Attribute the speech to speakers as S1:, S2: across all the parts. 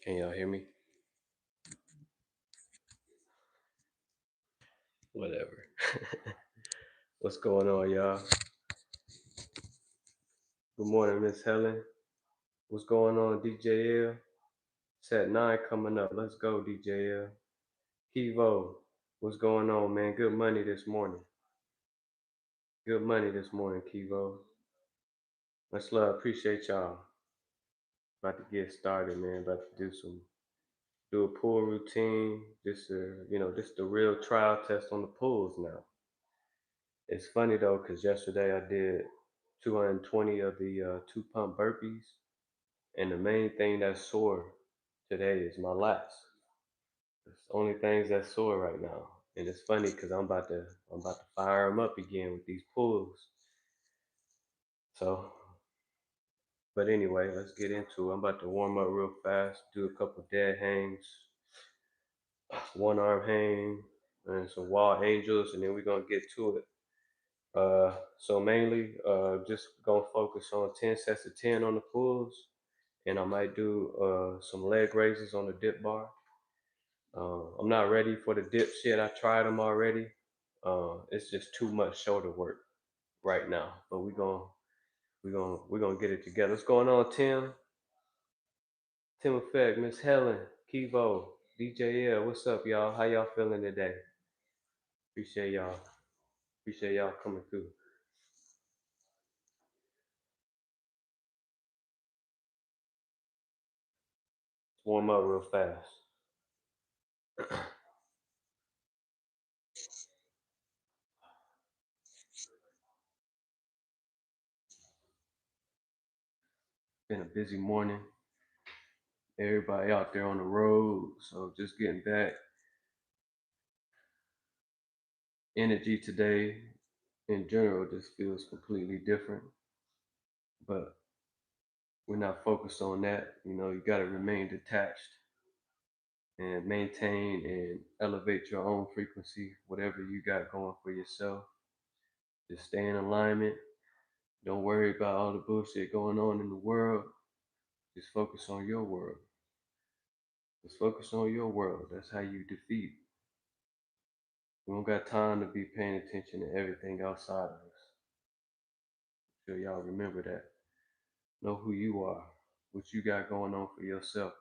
S1: Can y'all hear me? Whatever. What's going on, y'all? Good morning, Miss Helen. What's going on, DJL? Set 9 coming up. Let's go, DJL. Kivo, what's going on, man? Good money this morning. Good money this morning, Kivo. Much love. Appreciate y'all. About to get started, man. About to do a pull routine. This the real trial test on the pulls now. It's funny though, because yesterday I did 220 of the 2 pump burpees. And the main thing that's sore today is my lats. It's the only things that's sore right now. And it's funny because I'm about to fire them up again with these pulls. So, but anyway, let's get into it. I'm about to warm up real fast, do a couple dead hangs, one arm hang, and some wall angels, and then we're gonna get to it. So mainly, just gonna focus on 10 sets of 10 on the pulls, and I might do some leg raises on the dip bar. I'm not ready for the dips yet. I tried them already. It's just too much shoulder work right now. But we're gonna get it together. What's going on, Tim? Tim Effect, Miss Helen, Kivo, DJL. What's up, y'all? How y'all feeling today? Appreciate y'all. Appreciate y'all coming through. Let's warm up real fast. Been a busy morning. Everybody out there on the road, so just getting back. Energy today in general just feels completely different. But we're not focused on that. You got to remain detached and maintain and elevate your own frequency, whatever you got going for yourself. Just stay in alignment. Don't worry about all the bullshit going on in the world. Just focus on your world. Just focus on your world. That's how you defeat. We don't got time to be paying attention to everything outside of us. So y'all remember that. Know who you are, what you got going on for yourself.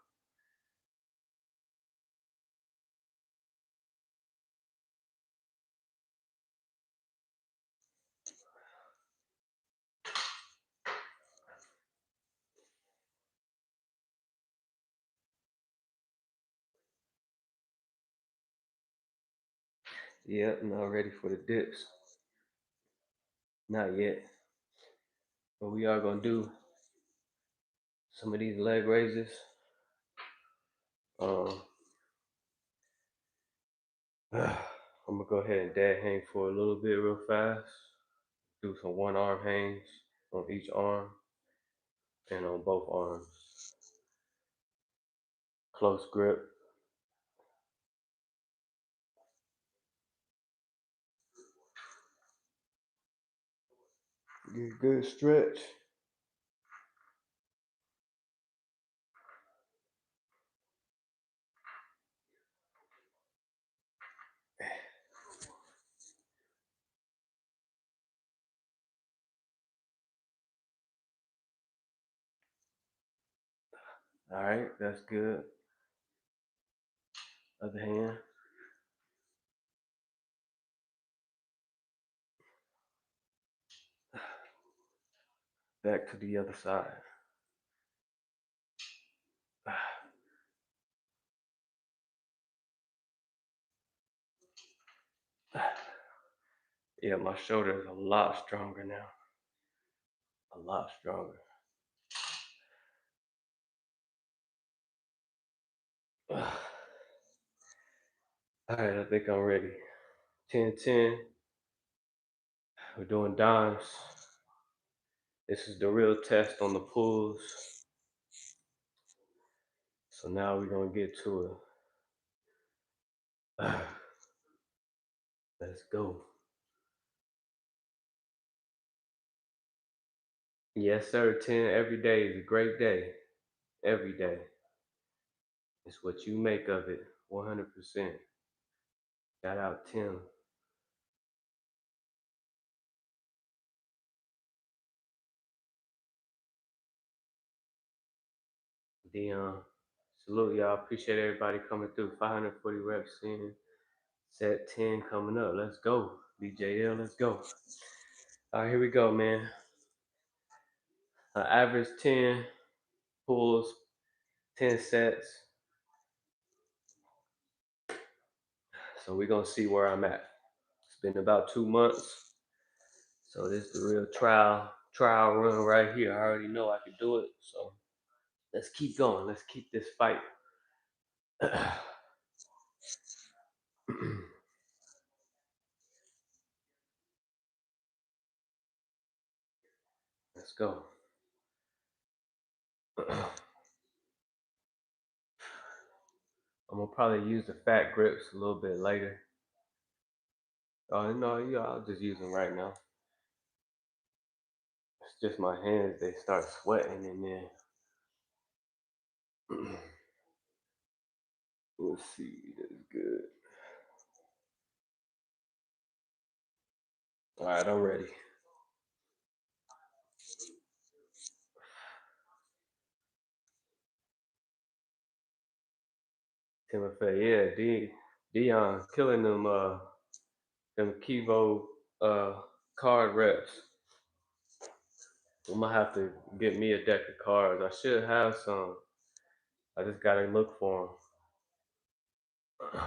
S1: Yep, not ready for the dips. Not yet. But we are gonna do some of these leg raises. Um, I'm gonna go ahead and dad hang for a little bit real fast. Do some one arm hangs on each arm and on both arms. Close grip. Get a good stretch. All right, that's good. Other hand. Back to the other side. Yeah, my shoulder is a lot stronger now. A lot stronger. All right, I think I'm ready. 10-10. We're doing dimes. This is the real test on the pulls. So now we're gonna get to it. Let's go. Yes, sir. 10 every day is a great day. Every day. It's what you make of it. 100%. Shout out Tim. Dion. Salute y'all. Appreciate everybody coming through. 540 reps in. Set 10 coming up. Let's go. BJL, let's go. All right, here we go, man. Average 10 pulls, 10 sets. So we're going to see where I'm at. It's been about 2 months. So this is the real trial run right here. I already know I can do it. So let's keep going. Let's keep this fight. Let's go. I'm gonna probably use the fat grips a little bit later. Oh no, yeah, I'll just use them right now. It's just my hands; they start sweating, and then let's see. That's good. All right, I'm ready. Timothy, yeah, Dion killing them Kivo card reps. I'm gonna have to get me a deck of cards. I should have some. I just gotta look for them.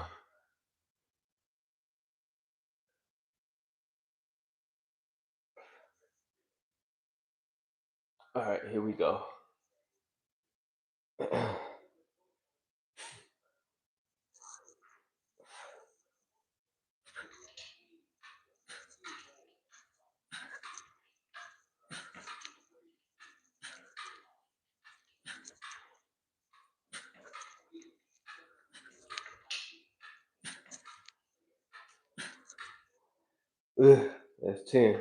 S1: All right, here we go. That's 10.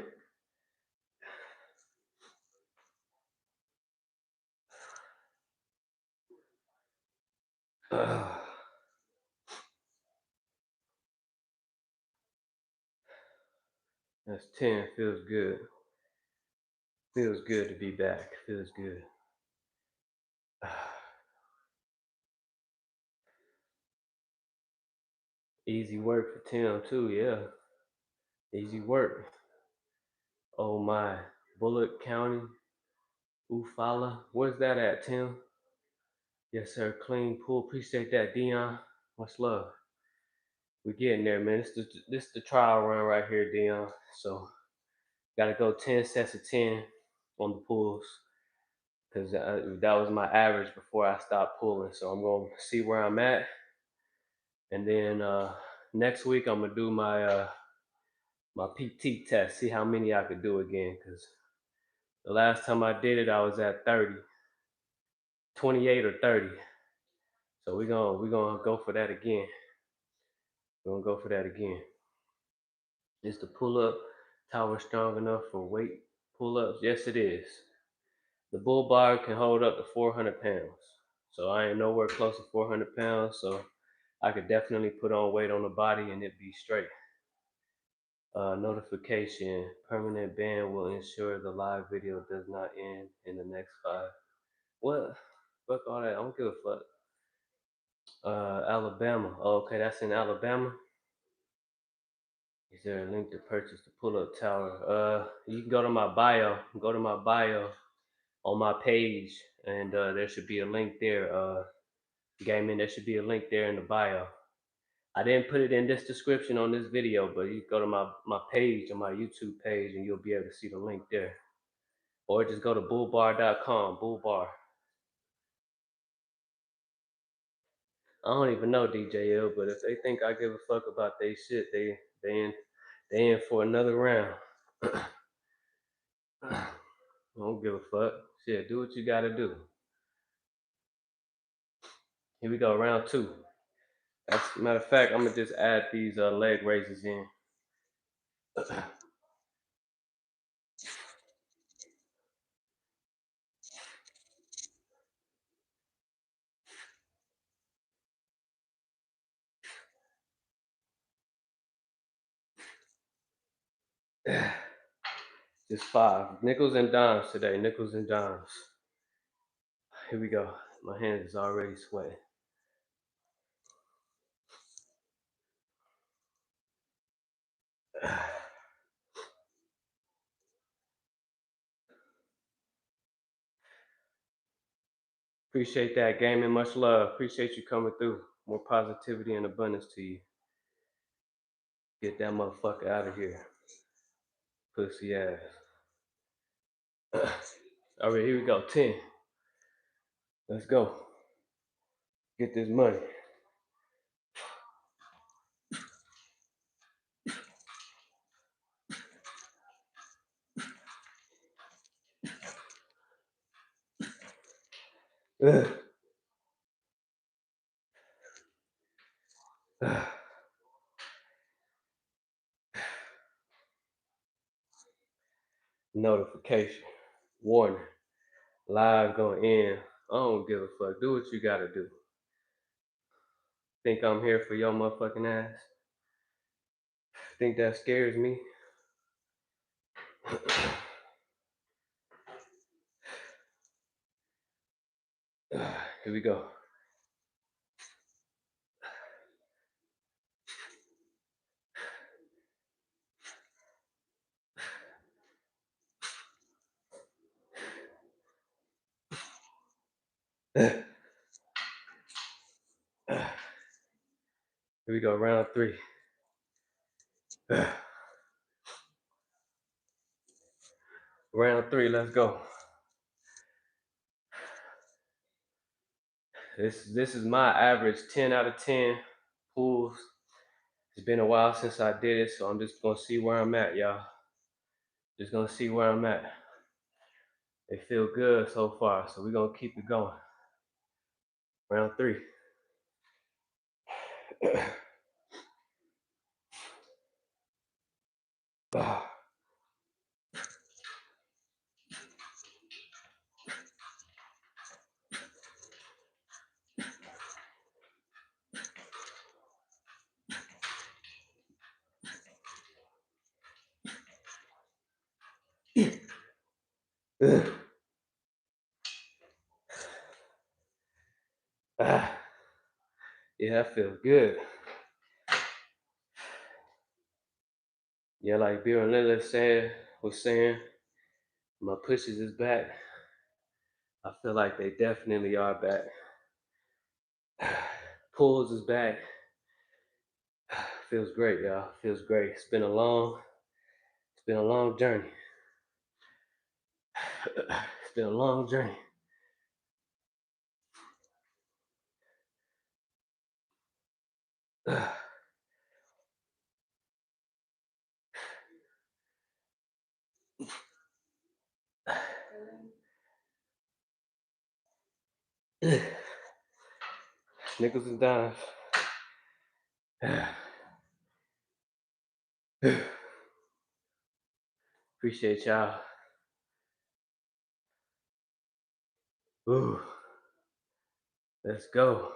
S1: That's 10. Feels good. Feels good to be back. Feels good. Easy work for Tim too, yeah. Easy work. Oh my. Bullock County, Ufala. Where's that at, Tim? Yes, sir. Clean pool. Appreciate that, Dion. Much love. We're getting there, man. This the trial run right here, Dion. So gotta go 10 sets of 10 on the pulls because that was my average before I stopped pulling. So I'm gonna see where I'm at, and then next week I'm gonna do my PT test, see how many I could do again. Because the last time I did it, I was at 30, 28 or 30. So we're gonna go for that again. We're gonna go for that again. Is the pull up tower strong enough for weight pull ups? Yes, it is. The bull bar can hold up to 400 pounds. So I ain't nowhere close to 400 pounds. So I could definitely put on weight on the body and it be straight. Notification: permanent ban will ensure the live video does not end in the next 5. What? Fuck all that. I don't give a fuck. Alabama. Oh, okay, that's in Alabama. Is there a link to purchase the pull-up tower? You can go to my bio. Go to my bio on my page, and there should be a link there. Gaming, there should be a link there in the bio. I didn't put it in this description on this video, but you go to my page on my YouTube page, and you'll be able to see the link there. Or just go to bullbar.com. Bullbar. I don't even know DJL, but if they think I give a fuck about they shit, they in for another round. I don't give a fuck. Shit, do what you gotta do. Here we go, round 2. That's matter of fact, I'm gonna just add these leg raises in. Just 5 nickels and dimes today. Nickels and dimes. Here we go. My hands is already sweating. Appreciate that, gaming. Much love. Appreciate you coming through. More positivity and abundance to you. Get that motherfucker out of here. Pussy ass. All right, here we go. 10. Let's go. Get this money. Notification. Warning. Live gonna end. I don't give a fuck. Do what you gotta do. Think I'm here for your motherfucking ass? Think that scares me? Here we go. Here we go, round 3. Round 3, let's go. This is my average 10 out of 10 pulls. It's been a while since I did it, so I'm just gonna see where I'm at, y'all. Just gonna see where I'm at. They feel good so far, so we're gonna keep it going. Round 3. Yeah, that feels good. Yeah, like Bill and Lila was saying, my pushes is back. I feel like they definitely are back. Pulls is back. Feels great, y'all. Feels great. It's been a long journey. It's been a long journey. Nickels and dimes. Appreciate y'all. Ooh. Let's go.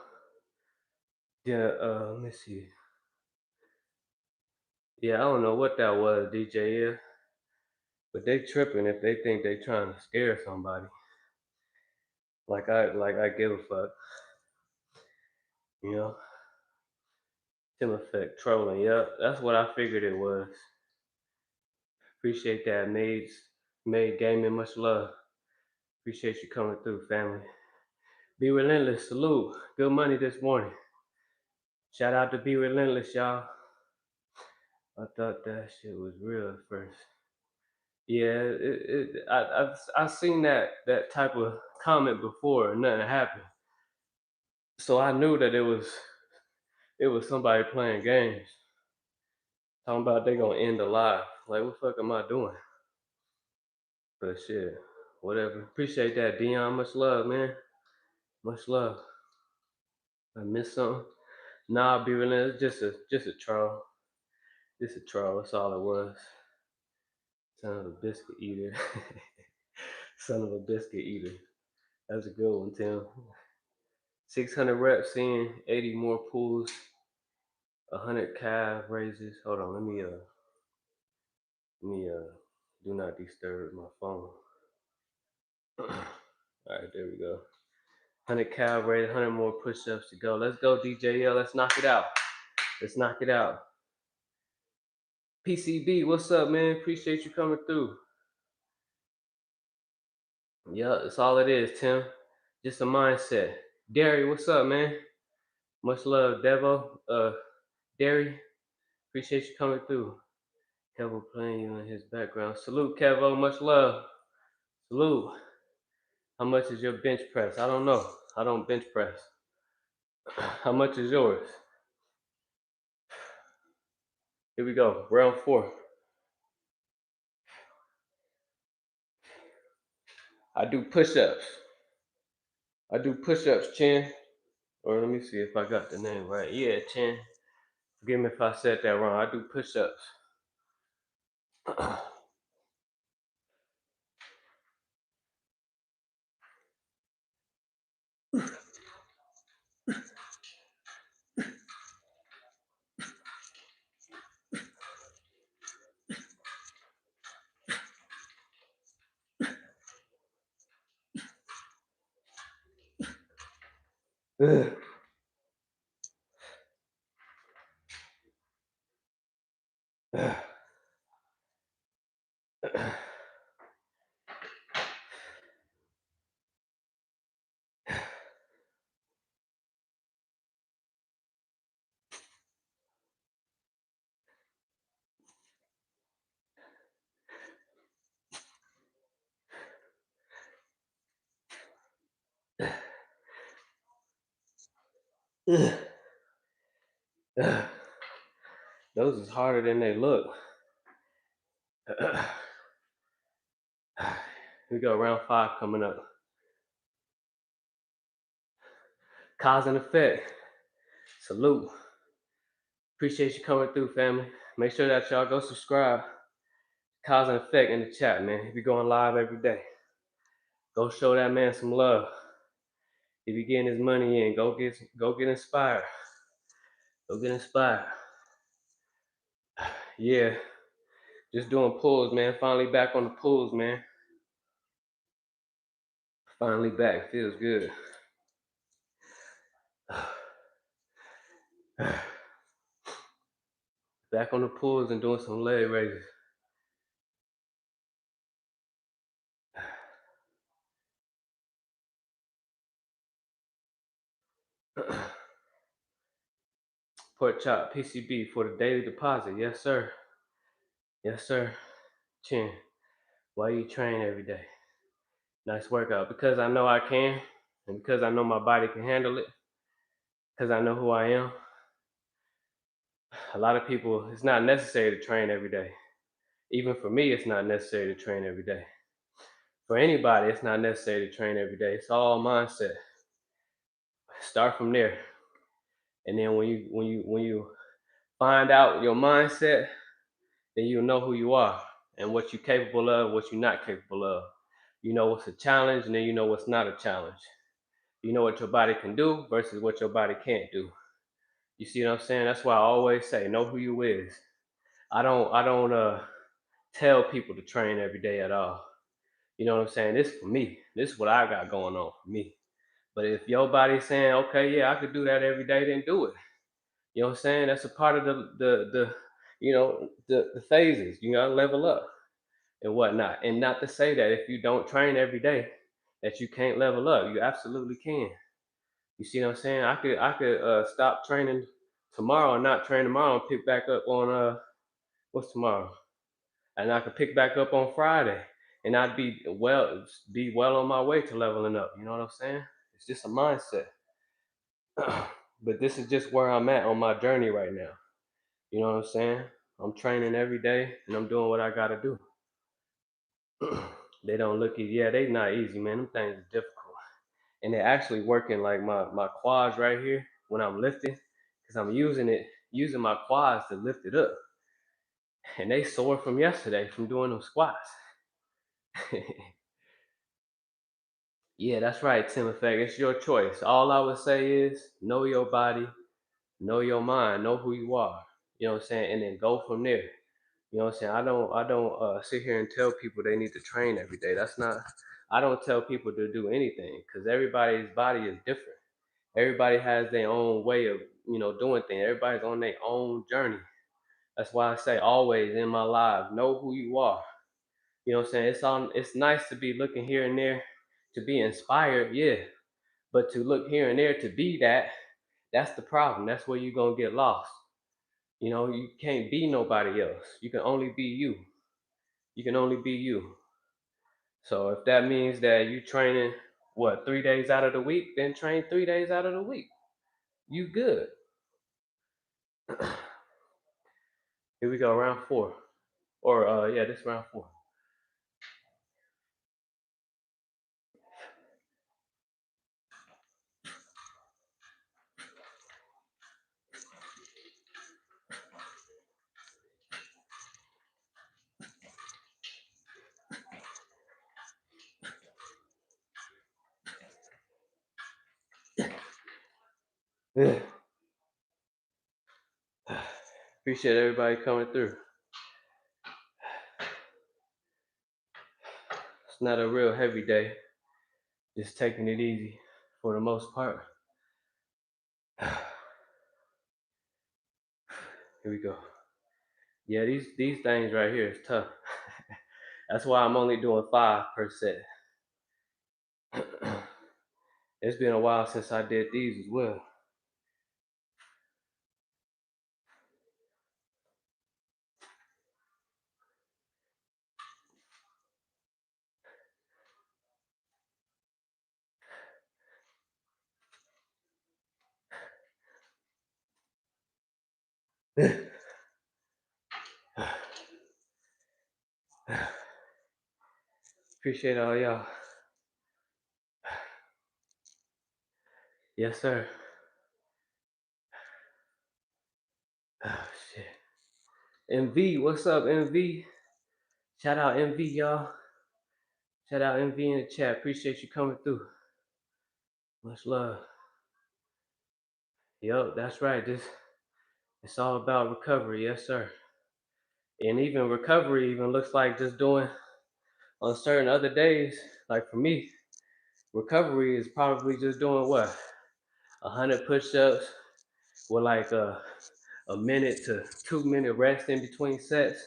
S1: Yeah, let me see. Yeah, I don't know what that was, DJ, but they tripping if they think they trying to scare somebody. Like I give a fuck. You know? Tim Effect trolling. Yep, that's what I figured it was. Appreciate that, Made Gaming. Much love. Appreciate you coming through, family. Be Relentless. Salute. Good money this morning. Shout out to Be Relentless, y'all. I thought that shit was real at first. Yeah, I've seen that type of comment before and nothing happened. So I knew that it was somebody playing games. Talking about they gonna end the live. Like, what the fuck am I doing? But shit, whatever. Appreciate that, Dion. Much love, man. Much love. I missed something. Nah, Be Relentless. Just a troll. Just a troll. That's all it was. Son of a biscuit eater. Son of a biscuit eater. That's a good one, Tim. 600 reps in, 80 more pulls, 100 calf raises. Hold on, let me Let me do not disturb my phone. All right, there we go. 100 cal rated, 100 more push-ups to go. Let's go, DJL. Let's knock it out. Let's knock it out. PCB, what's up, man? Appreciate you coming through. Yeah, that's all it is, Tim. Just a mindset. Derry, what's up, man? Much love, Devo. Derry, appreciate you coming through. Kevo playing you in his background. Salute, Kevo. Much love. Salute. How much is your bench press? I don't know. I don't bench press. How much is yours? Here we go. Round 4. I do push-ups. I do push-ups, Chin. Or let me see if I got the name right. Yeah, Chin. Forgive me if I said that wrong. I do push-ups. Those is harder than they look. Here we go, round 5 coming up. Cause and effect. Salute. Appreciate you coming through, family. Make sure that y'all go subscribe. Cause and effect in the chat, man. He be going live every day. Go show that man some love. If you getting his money in, go get inspired. Go get inspired. Yeah, just doing pulls, man. Finally back on the pulls, man. Finally back. Feels good. Back on the pulls and doing some leg raises. Pork chop PCB for the daily deposit. Yes, sir. Yes, sir. Chin, why you train every day? Nice workout. Because I know I can, and because I know my body can handle it, because I know who I am. A lot of people, it's not necessary to train every day. Even for me, it's not necessary to train every day. For anybody, it's not necessary to train every day. It's all mindset. Start from there. And then when you find out your mindset, then you'll know who you are and what you're capable of, what you're not capable of. You know what's a challenge, and then you know what's not a challenge. You know what your body can do versus what your body can't do. You see what I'm saying? That's why I always say, know who you is. I don't tell people to train every day at all. You know what I'm saying? This is for me. This is what I got going on for me. But if your body's saying, okay, yeah, I could do that every day, then do it. You know what I'm saying? That's a part of the you know the phases. You gotta level up and whatnot. And not to say that if you don't train every day that you can't level up. You absolutely can. You see what I'm saying? I could stop training tomorrow and not train tomorrow and pick back up on what's tomorrow? And I could pick back up on Friday and I'd be well on my way to leveling up. You know what I'm saying? It's just a mindset. But this is just where I'm at on my journey right now. You know what I'm saying? I'm training every day and I'm doing what I gotta do. They don't look easy. Yeah, they not easy, man. Them things are difficult. And they're actually working like my quads right here when I'm lifting, because I'm using my quads to lift it up. And they sore from yesterday from doing them squats. Yeah, that's right, Tim Effect. It's your choice. All I would say is know your body, know your mind, know who you are. You know what I'm saying? And then go from there. You know what I'm saying? I don't sit here and tell people they need to train every day. That's not. I don't tell people to do anything because everybody's body is different. Everybody has their own way of doing things. Everybody's on their own journey. That's why I say always in my life, know who you are. You know what I'm saying? It's nice to be looking here and there to be inspired, yeah. But to look here and there to be that, that's the problem. That's where you're gonna get lost. You can't be nobody else. You can only be you. You can only be you. So if that means that you training 3 days out of the week, then train 3 days out of the week. You good. Here we go, round four. Or yeah, this round four. Yeah. Appreciate everybody coming through. It's not a real heavy day. Just taking it easy for the most part. Here we go. Yeah, these things right here is tough. That's why I'm only doing 5 per set. It's been a while since I did these as well. Appreciate all y'all. Yes, sir. Oh, shit. MV, what's up, MV? Shout out MV, y'all. Shout out MV in the chat. Appreciate you coming through. Much love. Yup, that's right. It's all about recovery, yes, sir. And even recovery even looks like just doing on certain other days. Like for me, recovery is probably just doing what 100 push-ups with like a minute to 2 minute rest in between sets.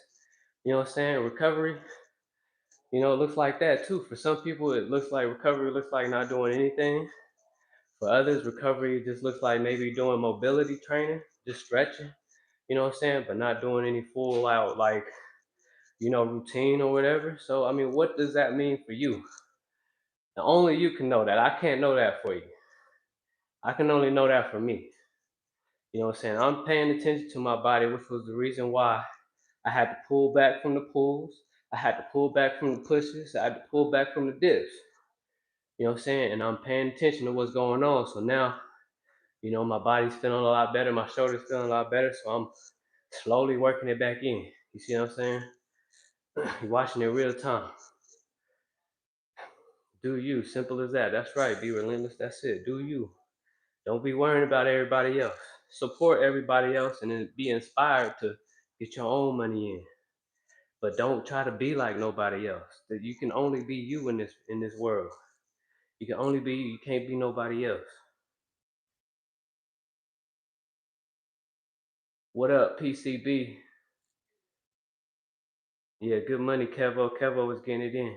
S1: You know what I'm saying? Recovery, it looks like that too. For some people, it looks like recovery looks like not doing anything. For others, recovery just looks like maybe doing mobility training, just stretching, you know what I'm saying? But not doing any full out like, routine or whatever. So, I mean, what does that mean for you? Now, only you can know that. I can't know that for you. I can only know that for me. You know what I'm saying? I'm paying attention to my body, which was the reason why I had to pull back from the pulls. I had to pull back from the pushes. I had to pull back from the dips. You know what I'm saying? And I'm paying attention to what's going on. So now, my body's feeling a lot better. My shoulders feeling a lot better. So I'm slowly working it back in. You see what I'm saying? You're watching it real time. Do you. Simple as that. That's right. Be relentless. That's it. Do you. Don't be worrying about everybody else. Support everybody else and then be inspired to get your own money in. But don't try to be like nobody else. That you can only be you in this world. You can only be you. You can't be nobody else. What up, PCB? Yeah, good money, Kevo. Kevo was getting it in.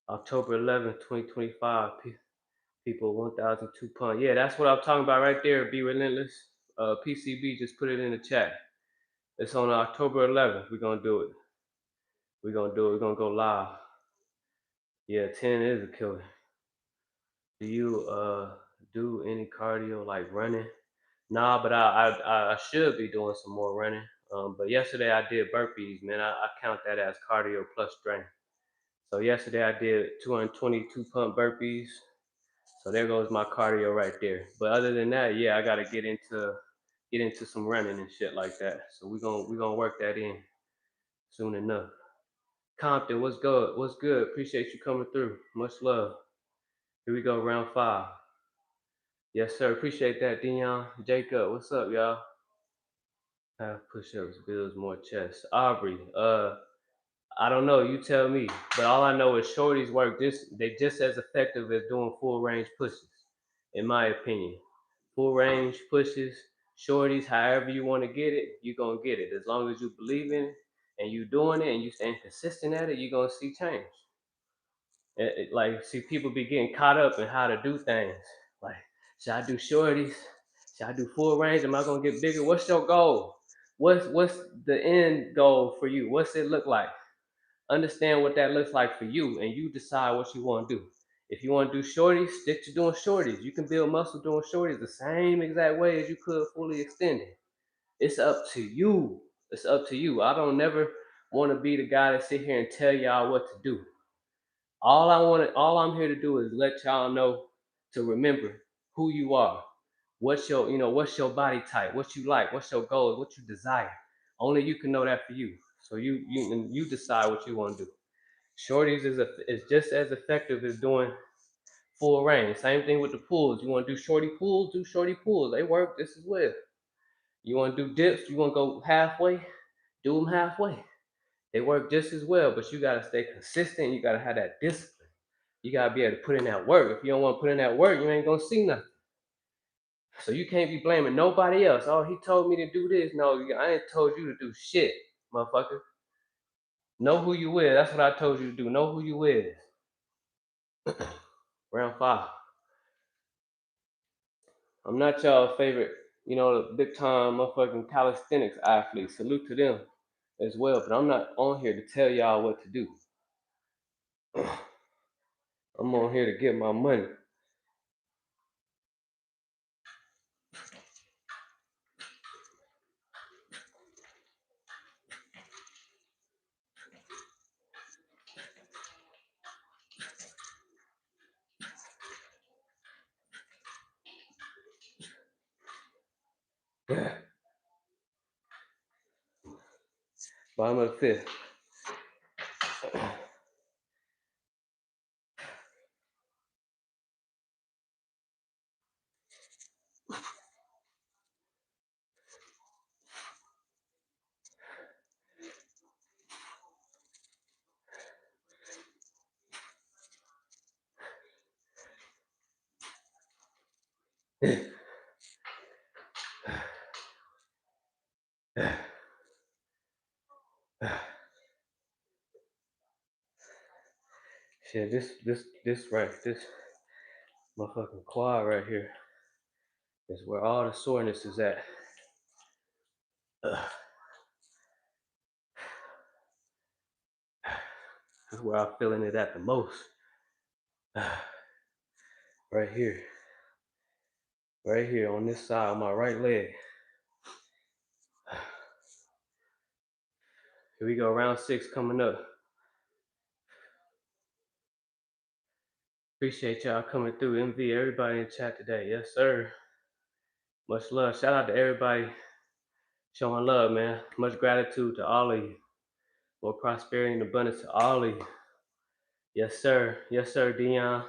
S1: October 11th, 2025. People 1002 pound. Yeah, that's what I'm talking about right there. Be relentless. PCB, just put it in the chat. It's on October 11th. We're gonna do it. We're gonna do it. We're gonna go live. Yeah, 10 is a killer. Do you do any cardio like running? Nah, but I should be doing some more running. But yesterday I did burpees, man. I count that as cardio plus strength. So yesterday I did 222 pump burpees. So there goes my cardio right there. But other than that, yeah, I gotta get into some running and shit like that. So we gonna work that in soon enough. Compton, what's good? What's good? Appreciate you coming through. Much love. Here we go, round 5. Yes, sir. Appreciate that, Dion. Jacob, what's up, y'all? Half push-ups builds more chest. Aubrey, I don't know. You tell me. But all I know is shorties work they just as effective as doing full range pushes, in my opinion. Full range pushes, shorties, however you want to get it, you're gonna get it. As long as you believe in it and you doing it and you staying consistent at it, you're gonna see change. Like, see, people be getting caught up in how to do things. Like, should I do shorties? Should I do full range? Am I gonna get bigger? What's your goal? What's the end goal for you? What's it look like? Understand what that looks like for you, and you decide what you want to do. If you want to do shorties, stick to doing shorties. You can build muscle doing shorties the same exact way as you could fully extended. It's up to you. It's up to you. I don't never want to be the guy that sit here and tell y'all what to do. All I'm here to do is let y'all know to remember who you are. What's your body type, what you like, what's your goals, what you desire. Only you can know that for you. So you decide what you want to do. Shorties is just as effective as doing full range. Same thing with the pulls. You want to do shorty pulls, do shorty pulls. They work just as well. You want to do dips, you want to go halfway, do them halfway. They work just as well, but you gotta stay consistent. You gotta have that discipline. You gotta be able to put in that work. If you don't want to put in that work, you ain't gonna see nothing. So you can't be blaming nobody else. Oh, he told me to do this. No, I ain't told you to do shit, motherfucker. Know who you is. That's what I told you to do. Know who you is. Round 5. I'm not y'all favorite, the big time motherfucking calisthenics athletes. Salute to them as well. But I'm not on here to tell y'all what to do. I'm on here to get my money. Bottom of the 5th. Shit, this motherfucking quad right here is where all the soreness is at. That's where I'm feeling it at the most. Right here. Right here on this side of my right leg. Here we go, round 6 coming up. Appreciate y'all coming through. MV, everybody in chat today. Yes, sir. Much love. Shout out to everybody showing love, man. Much gratitude to all of you. More prosperity and abundance to all of you. Yes, sir. Yes, sir, Dion.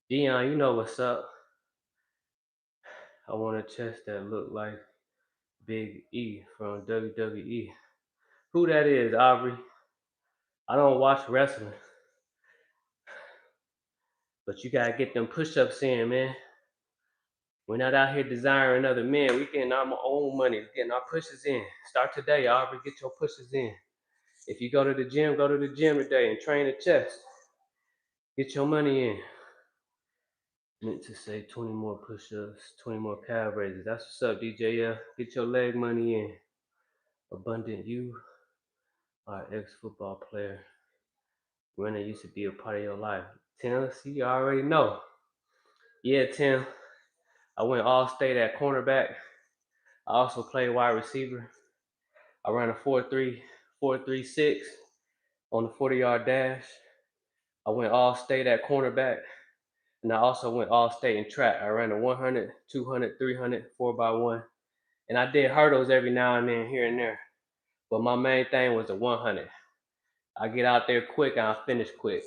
S1: Dion, you know what's up. I want a chest that look like Big E from WWE. Who that is, Aubrey? I don't watch wrestling. But you gotta get them push-ups in, man. We're not out here desiring other men. We getting our own money, getting our pushes in. Start today, Aubrey. Get your pushes in. If you go to the gym today and train the chest. Get your money in. Meant to say 20 more push-ups, 20 more calf raises. That's what's up, DJ. Get your leg money in. Abundant, you are an ex-football player. Running used to be a part of your life. Tim, see, you already know. Yeah, Tim. I went all state at cornerback. I also played wide receiver. I ran a 4.3, 4.36 on the 40-yard dash. I went all state at cornerback. And I also went all state in track. I ran a 100, 200, 300, 4x1. And I did hurdles every now and then here and there. But my main thing was the 100. I get out there quick and I finish quick.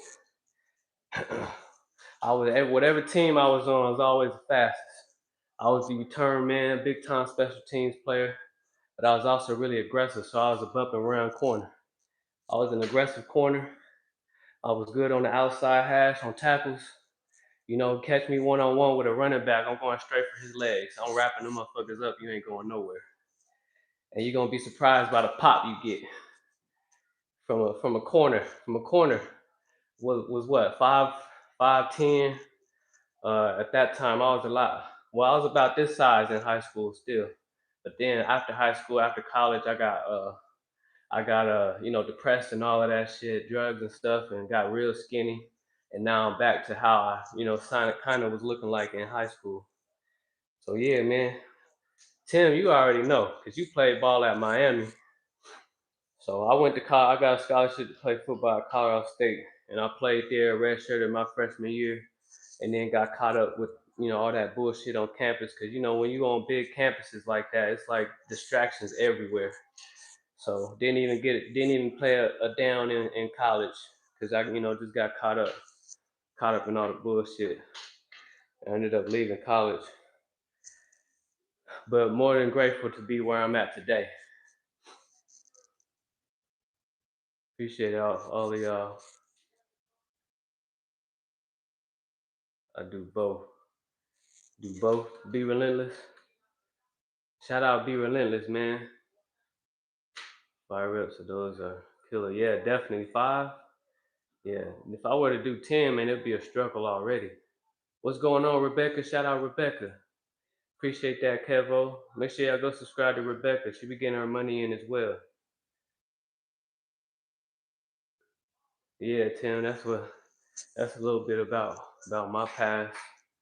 S1: Whatever team I was always the fastest. I was the return man, big time special teams player. but I was also really aggressive. So I was a bump and run corner. I was an aggressive corner. I was good on the outside hash on tackles. You know, catch me one on one with a running back, I'm going straight for his legs. I'm wrapping them motherfuckers up. You ain't going nowhere, and you're gonna be surprised by the pop you get from a corner. From a corner was what 5'10". At that time, I was a lot. Well, I was about this size in high school still, but then after high school, after college, I got you know, depressed and all of that shit, drugs and stuff, and got real skinny. And now I'm back to how I, you know, kind of was looking like in high school. So yeah, man. Tim, you already know, cause you played ball at Miami. So I went to college. I got a scholarship to play football at Colorado State, and I played there, redshirted my freshman year, and then got caught up with, you know, all that bullshit on campus. Cause you know when you on big campuses like that, it's like distractions everywhere. So didn't even play a down in college because I, you know, just got caught up in all the bullshit. I ended up leaving college, but more than grateful to be where I'm at today. Appreciate all of y'all. I do both. Do both. Be relentless. Shout out, be relentless, man. 5 reps of those are killer. Yeah, definitely 5. Yeah, if I were to do 10, man, it'd be a struggle already. What's going on, Rebecca? Shout out, Rebecca. Appreciate that, Kevo. Make sure y'all go subscribe to Rebecca. She be getting her money in as well. Yeah, Tim, that's a little bit about my past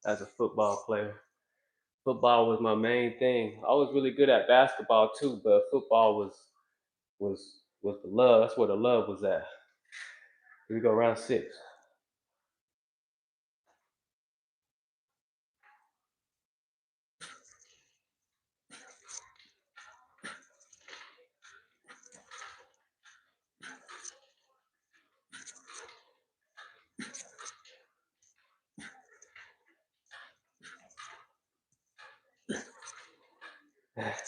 S1: as a football player. Football was my main thing. I was really good at basketball too, but football was the love. That's where the love was at. Here we go, round 6.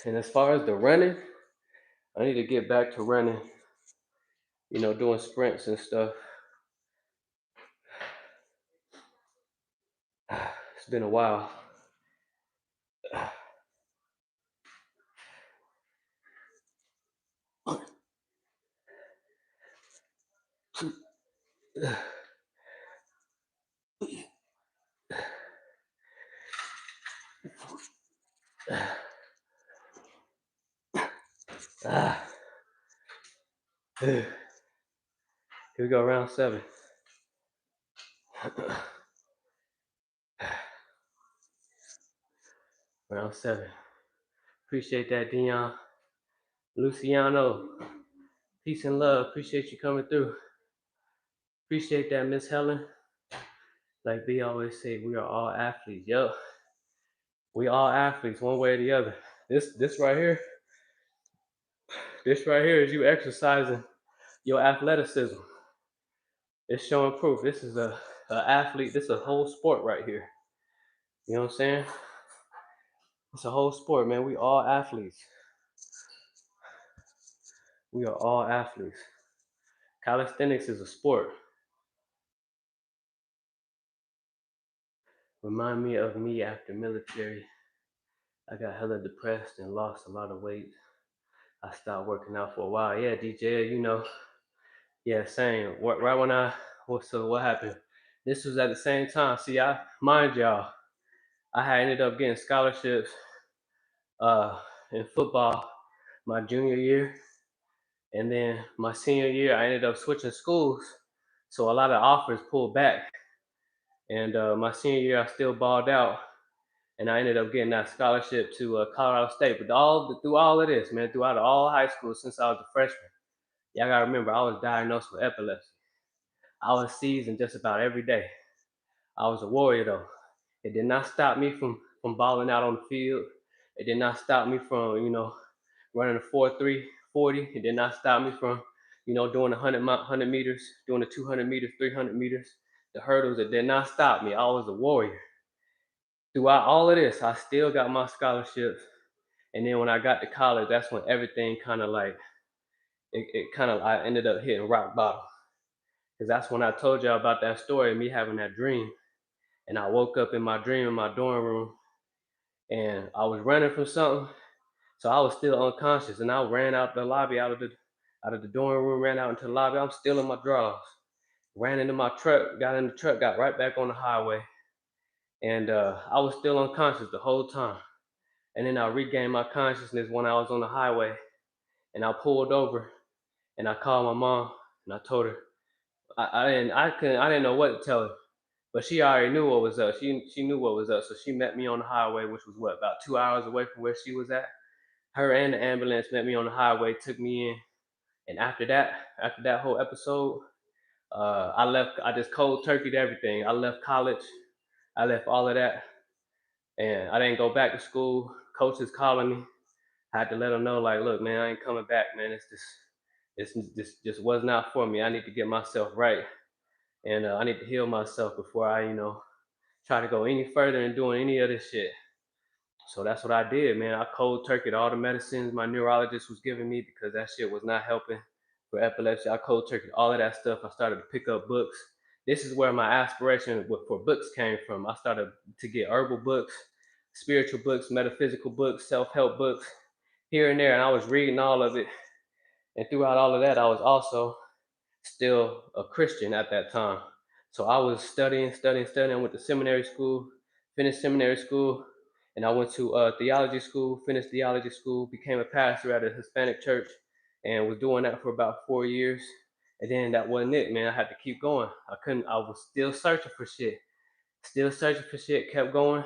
S1: And as far as the running, I need to get back to running. You know, doing sprints and stuff. It's been a while. Here we go, round 7. Round 7. Appreciate that, Dion. Luciano, peace and love. Appreciate you coming through. Appreciate that, Miss Helen. Like B always say, we are all athletes. Yo, we all athletes, one way or the other. This right here, this right here is you exercising your athleticism. It's showing proof. This is a athlete. This is a whole sport right here. You know what I'm saying? It's a whole sport, man. We all athletes. We are all athletes. Calisthenics is a sport. Remind me of me after military. I got hella depressed and lost a lot of weight. I stopped working out for a while. Yeah, DJ, you know. Yeah, same. Right when what happened? This was at the same time. See, mind y'all, I had ended up getting scholarships uh in football my junior year, and then my senior year I ended up switching schools. So a lot of offers pulled back. And my senior year I still balled out, and I ended up getting that scholarship to Colorado State. But through all of this, man, throughout all high school since I was a freshman, y'all gotta remember I was diagnosed with epilepsy. I was seasoned just about every day. I was a warrior though. It did not stop me from balling out on the field. It did not stop me from, you know, running a 4.3 40. It did not stop me from, you know, doing 100 meters, doing the 200 meters, 300 meters, the hurdles. It did not stop me. I was a warrior. Throughout all of this, I still got my scholarships, And then when I got to college, that's when everything kind of like it kind of I ended up hitting rock bottom. Because that's when I told y'all about that story of me having that dream. And I woke up in my dream in my dorm room and I was running from something. So I was still unconscious and I ran out the lobby, out of the dorm room, ran out into the lobby. I'm still in my drawers. Ran into my truck, got in the truck, got right back on the highway. And I was still unconscious the whole time. And then I regained my consciousness when I was on the highway and I pulled over and I called my mom and I told her I didn't know what to tell her, but she already knew what was up. She knew what was up, so she met me on the highway, which was what, about 2 hours away from where she was at. Her and the ambulance met me on the highway, took me in, and after that whole episode, I left. I just cold turkeyed everything. I left college. I left all of that, and I didn't go back to school. Coaches calling me. I had to let them know, like, look, man, I ain't coming back, man. It's just was not for me. I need to get myself right, and I need to heal myself before I, try to go any further in doing any of this shit. So that's what I did, man. I cold turkeyed all the medicines my neurologist was giving me because that shit was not helping for epilepsy. I cold turkeyed all of that stuff. I started to pick up books. This is where my aspiration for books came from. I started to get herbal books, spiritual books, metaphysical books, self-help books here and there, and I was reading all of it. And throughout all of that, I was also still a Christian at that time. So I was studying, studying, studying. I went to seminary school, finished seminary school, and I went to theology school, finished theology school, became a pastor at a Hispanic church, and was doing that for about 4 years. And then that wasn't it, man. I had to keep going. I couldn't. I was still searching for shit, kept going.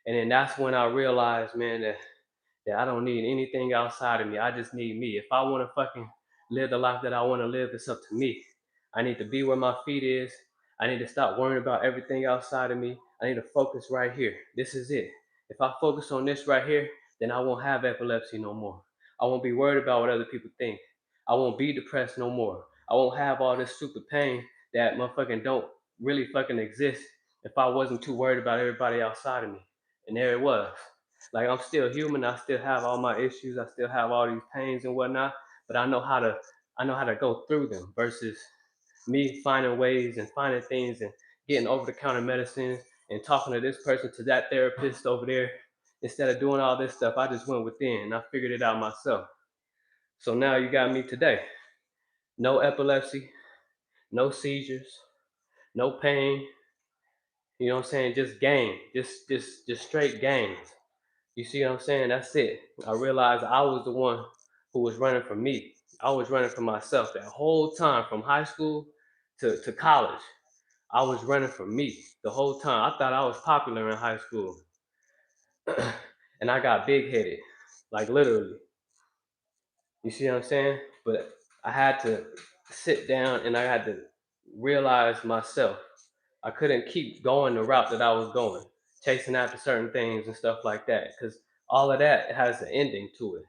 S1: And then that's when I realized, man, that I don't need anything outside of me. I just need me. If I want to fucking live the life that I want to live, it's up to me. I need to be where my feet is. I need to stop worrying about everything outside of me. I need to focus right here. This is it. If I focus on this right here, then I won't have epilepsy no more. I won't be worried about what other people think. I won't be depressed no more. I won't have all this stupid pain that motherfucking don't really fucking exist if I wasn't too worried about everybody outside of me. And there it was. Like, I'm still human. I still have all my issues. I still have all these pains and whatnot. But I know how to go through them versus me finding ways and finding things and getting over the counter medicines and talking to this person, to that therapist over there. Instead of doing all this stuff, I just went within and I figured it out myself. So now you got me today. No epilepsy, no seizures, no pain. You know what I'm saying? Just game. Just straight games. You see what I'm saying? That's it. I realized I was the one who was running from me. I was running from myself that whole time from high school to college. I was running from me the whole time. I thought I was popular in high school. And I got big headed, like literally. You see what I'm saying? But I had to sit down and I had to realize myself. I couldn't keep going the route that I was going, chasing after certain things and stuff like that, because all of that has an ending to it.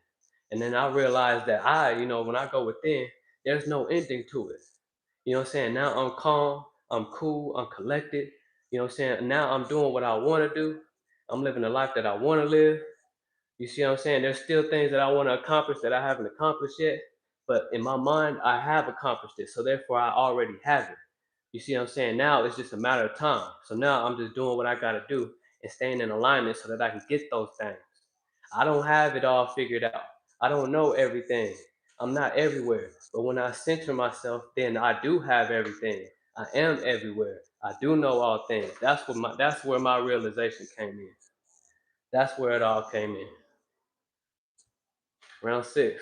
S1: And then I realized that when I go within, there's no ending to it. You know what I'm saying? Now I'm calm, I'm cool, I'm collected. You know what I'm saying? Now I'm doing what I want to do. I'm living the life that I want to live. You see what I'm saying? There's still things that I want to accomplish that I haven't accomplished yet. But in my mind, I have accomplished it. So therefore, I already have it. You see what I'm saying? Now it's just a matter of time. So now I'm just doing what I got to do and staying in alignment so that I can get those things. I don't have it all figured out. I don't know everything. I'm not everywhere. But when I center myself, then I do have everything. I am everywhere. I do know all things. That's where my realization came in. That's where it all came in. Round six.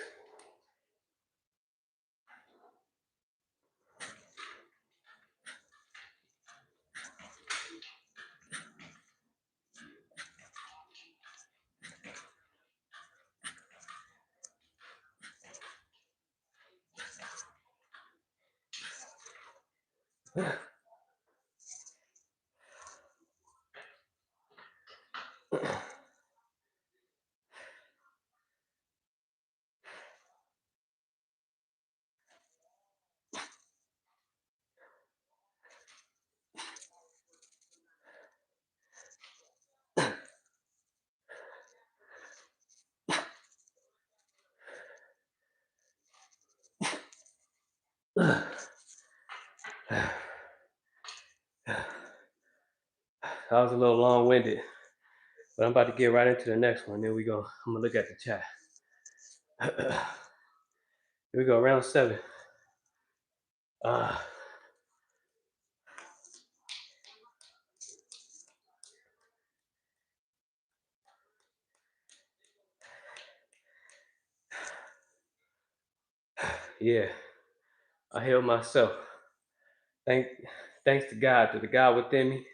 S1: was a little long-winded, but I'm about to get right into the next one. Then I'm gonna look at the chat. Here we go, round 7. Yeah, I healed myself. Thanks to God, to the God within me,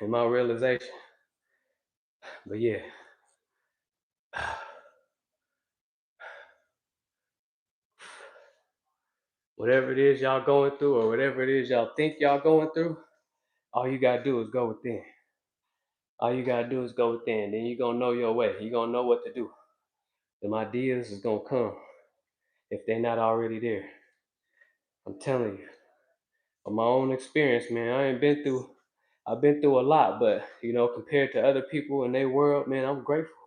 S1: and my realization. But yeah. Whatever it is y'all going through, or whatever it is y'all think y'all going through, all you gotta do is go within. All you gotta do is go within. Then you're gonna know your way. You're gonna know what to do. Them ideas is gonna come if they're not already there. I'm telling you, from my own experience, man, I've been through a lot, but compared to other people in their world, man, I'm grateful.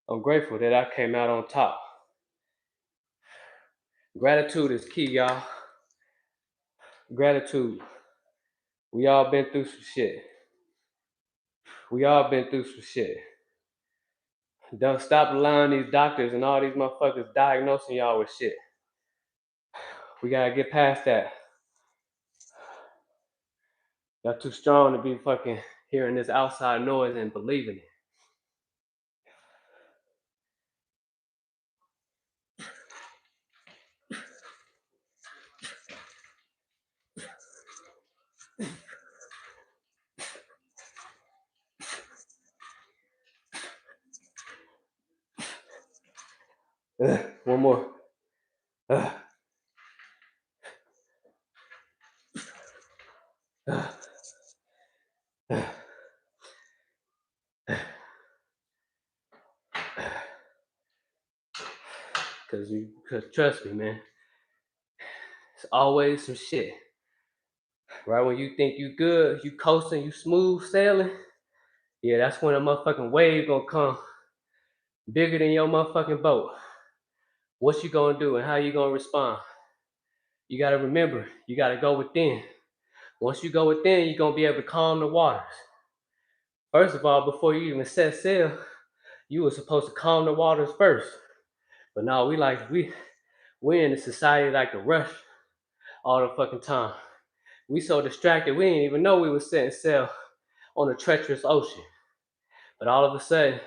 S1: I'm grateful that I came out on top. Gratitude is key, y'all. Gratitude. We all been through some shit. Don't stop allowing these doctors and all these motherfuckers diagnosing y'all with shit. We gotta get past that. Y'all too strong to be fucking hearing this outside noise and believing it. One more. Cause trust me, man, it's always some shit. Right when you think you good, you coasting, you smooth sailing, yeah, that's when a motherfucking wave gonna come bigger than your motherfucking boat. What you gonna do and how you gonna respond? You gotta remember, you gotta go within. Once you go within, you're gonna be able to calm the waters. First of all, before you even set sail, you were supposed to calm the waters first. But now we're in a society like to rush all the fucking time. We so distracted, we didn't even know we were setting sail on a treacherous ocean. But all of a sudden,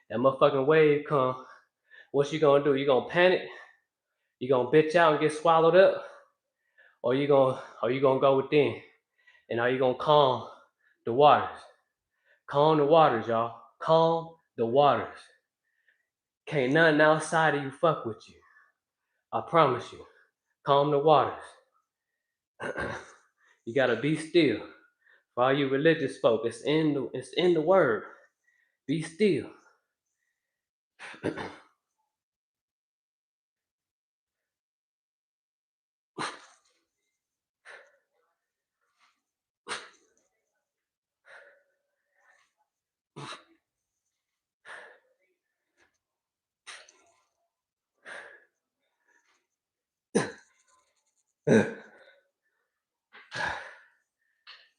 S1: that motherfucking wave come. What you gonna do? You gonna panic? You gonna bitch out and get swallowed up? Or you gonna go within? And are you gonna calm the waters? Calm the waters, y'all. Calm the waters. Can't nothing outside of you fuck with you. I promise you. Calm the waters. You gotta be still. For all you religious folk, it's in the word. Be still.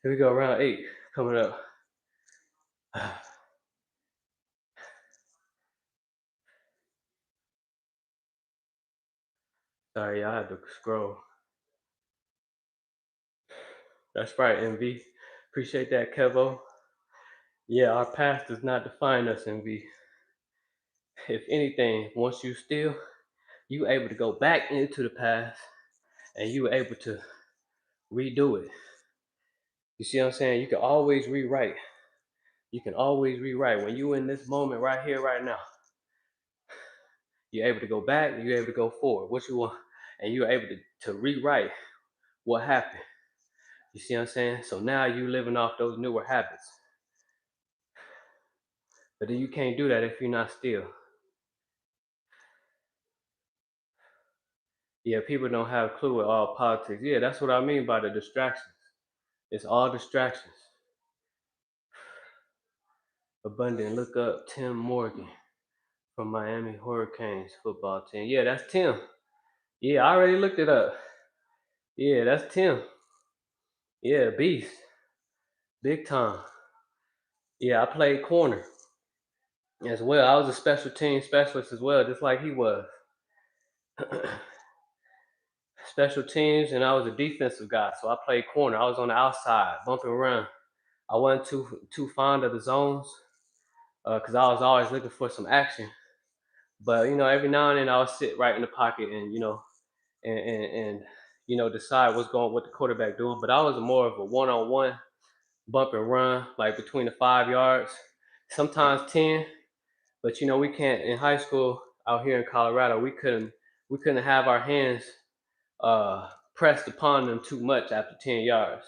S1: Here we go, round 8 coming up. Sorry, y'all, I had to scroll. That's right, MV. Appreciate that, Kevo. Yeah, our past does not define us, MV. If anything, once you still, you able to go back into the past and you able to redo it. You see what I'm saying? You can always rewrite. You can always rewrite. When you in this moment right here, right now, you're able to go back and you're able to go forward. What you want, and you're able to rewrite what happened. You see what I'm saying? So now you living off those newer habits. But then you can't do that if you're not still. Yeah, people don't have a clue with all politics. Yeah, that's what I mean by the distractions. It's all distractions. Abundant, look up Tim Morgan from Miami Hurricanes football team. Yeah, that's Tim. Yeah, I already looked it up. Yeah, that's Tim. Yeah, beast, big time. Yeah, I played corner as well. I was a special team specialist as well, just like he was. Special teams, and I was a defensive guy, so I played corner. I was on the outside, bumping around. I wasn't too fond of the zones because I was always looking for some action. But every now and then I would sit right in the pocket and decide what the quarterback doing. But I was more of a one-on-one bump and run, like between the 5 yards, sometimes 10. But we can't in high school out here in Colorado. We couldn't have our hands uh, pressed upon them too much after 10 yards.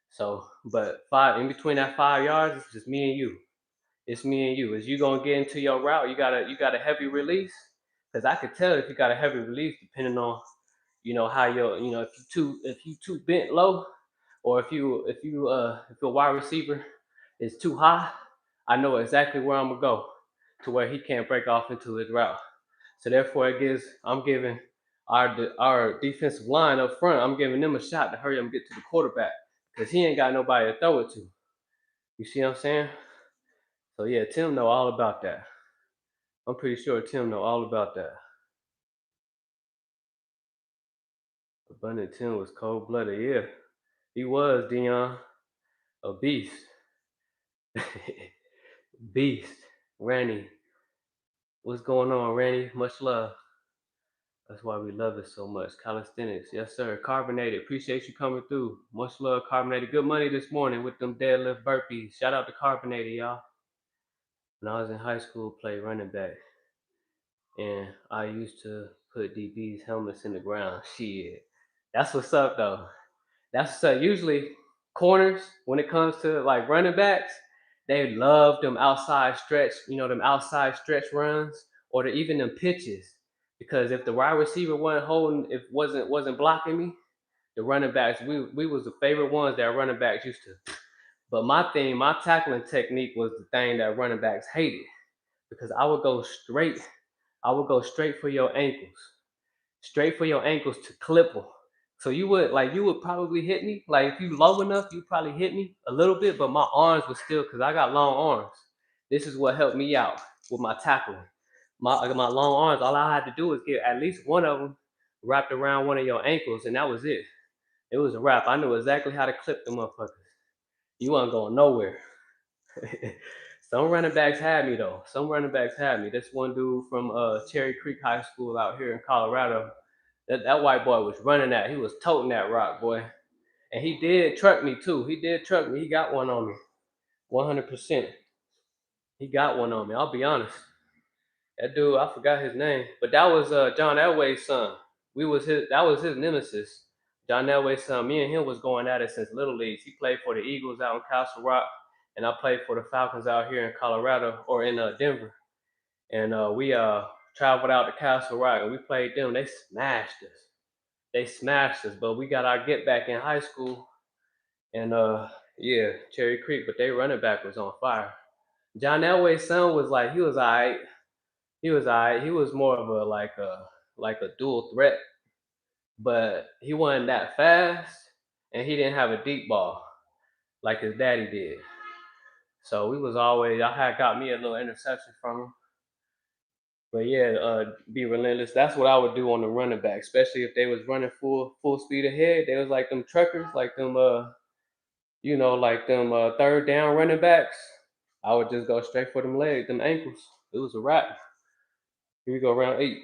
S1: So, but five in between that 5 yards, it's just me and you. It's me and you. As you gonna get into your route, you got a heavy release, because I could tell if you got a heavy release depending on how if you too bent low, or if your wide receiver is too high. I know exactly where I'm gonna go to where he can't break off into his route. So therefore, I'm giving our defensive line up front. I'm giving them a shot to hurry up and get to the quarterback because he ain't got nobody to throw it to. You see what I'm saying? So yeah, Tim know all about that. I'm pretty sure Tim know all about that. Abundant Tim was cold blooded. Yeah, he was Dion, a beast, beast. Randy, what's going on, Randy? Much love. That's why we love it so much. Calisthenics, yes sir. Carbonated, appreciate you coming through. Much love, Carbonated. Good money this morning with them deadlift burpees. Shout out to Carbonated, y'all. When I was in high school, played running back, and I used to put DB's helmets in the ground. Shit, that's what's up though. That's what's up. Usually, corners when it comes to like running backs, they love them outside stretch. Them outside stretch runs, or even them pitches. Because if the wide receiver wasn't holding, if wasn't blocking me, the running backs, we was the favorite ones that running backs used to. But my tackling technique was the thing that running backs hated, because I would go straight for your ankles, straight for your ankles to clip them. So you would probably hit me. Like if you low enough, you probably hit me a little bit, but my arms were still, because I got long arms. This is what helped me out with my tackling. My long arms, all I had to do was get at least one of them wrapped around one of your ankles, and that was it. It was a wrap. I knew exactly how to clip them motherfuckers. You weren't going nowhere. Some running backs had me though. Some running backs had me. This one dude from Cherry Creek High School out here in Colorado. That white boy was running that. He was toting that rock, boy. And he did truck me too. He did truck me. He got one on me. 100%. He got one on me. I'll be honest. That dude, I forgot his name, but that was John Elway's son. That was his nemesis. John Elway's son. Me and him was going at it since little leagues. He played for the Eagles out in Castle Rock, and I played for the Falcons out here in Colorado, or in Denver. And we traveled out to Castle Rock and we played them. They smashed us. They smashed us, but we got our get back in high school, and yeah, Cherry Creek, but they running back was on fire. John Elway's son was like, he was alright. He was alright. He was more of a like a dual threat, but he wasn't that fast, and he didn't have a deep ball like his daddy did. So we was always, I had got me a little interception from him. But yeah, be relentless. That's what I would do on the running back, especially if they was running full speed ahead. They was like them truckers, like them like them third down running backs. I would just go straight for them legs, them ankles. It was a wrap. Here we go, round 8.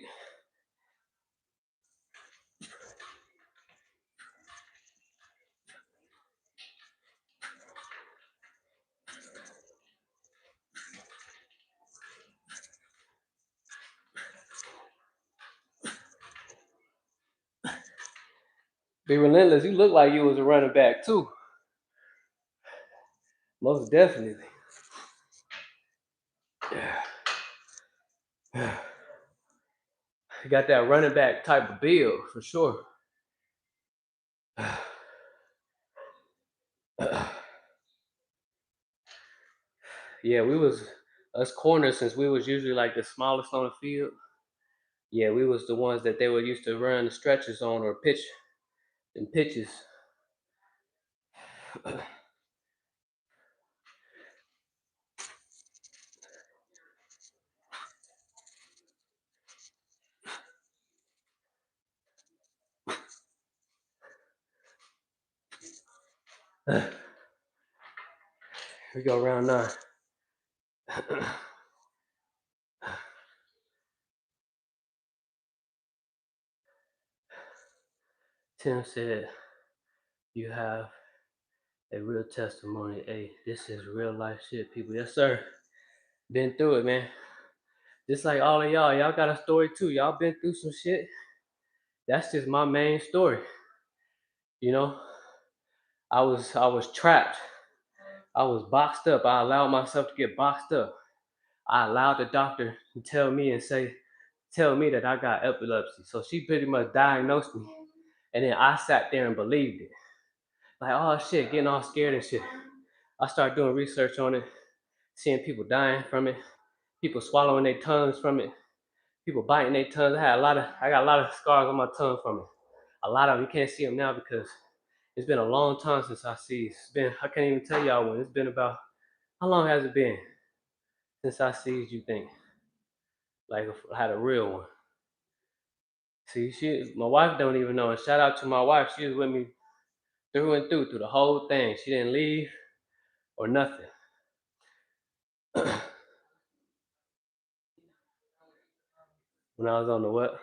S1: Be relentless. You look like you was a running back too. Most definitely. You got that running back type of build for sure. Yeah, we was us corners, since we was usually like the smallest on the field. Yeah, we was the ones that they were used to run the stretches on or pitch and pictures. Here we go, round 9. Tim said, "You have a real testimony. Hey, this is real life shit, people." Yes, sir. Been through it, man. Just like all of y'all. Y'all got a story too. Y'all been through some shit. That's just my main story. You know, I was trapped. I was boxed up. I allowed myself to get boxed up. I allowed the doctor to tell me that I got epilepsy. So she pretty much diagnosed me. And then I sat there and believed it. Like, oh shit, getting all scared and shit. I started doing research on it, seeing people dying from it, people swallowing their tongues from it, people biting their tongues. I got a lot of scars on my tongue from it. A lot of them, you can't see them now because it's been a long time since I seized. I can't even tell y'all when. It's been about, how long has it been since I seized, you think? Like, I had a real one. See, my wife don't even know. And shout out to my wife. She was with me through and through the whole thing. She didn't leave or nothing. When I was on the what?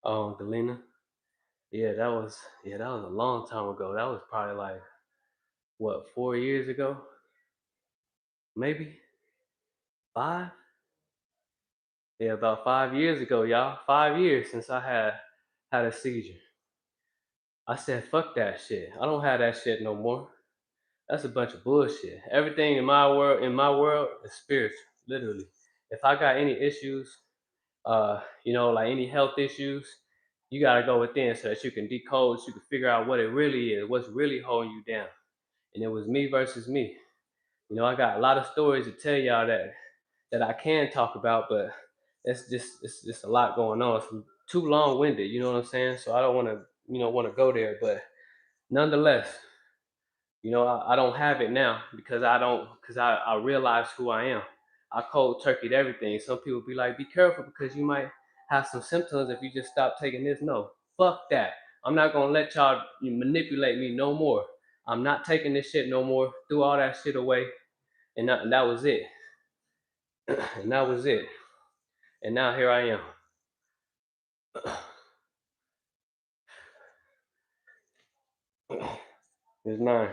S1: Oh, Galena. Yeah, that was a long time ago. That was probably like what, 4 years ago? Maybe 5? Yeah, about 5 years ago, y'all. 5 years since I had a seizure. I said, fuck that shit. I don't have that shit no more. That's a bunch of bullshit. Everything in my world is spiritual, literally. If I got any issues, like any health issues, you gotta go within so that you can decode, so you can figure out what it really is, what's really holding you down. And it was me versus me. I got a lot of stories to tell y'all that I can talk about, but it's just a lot going on. It's too long-winded, you know what I'm saying? So I don't want to go there, but nonetheless, I don't have it now because I realize who I am. I cold turkeyed everything. Some people be like, be careful because you might have some symptoms if you just stop taking this. No, fuck that. I'm not gonna let y'all manipulate me no more. I'm not taking this shit no more. Threw all that shit away, and that was it. And that was it. And now here I am. It's 9.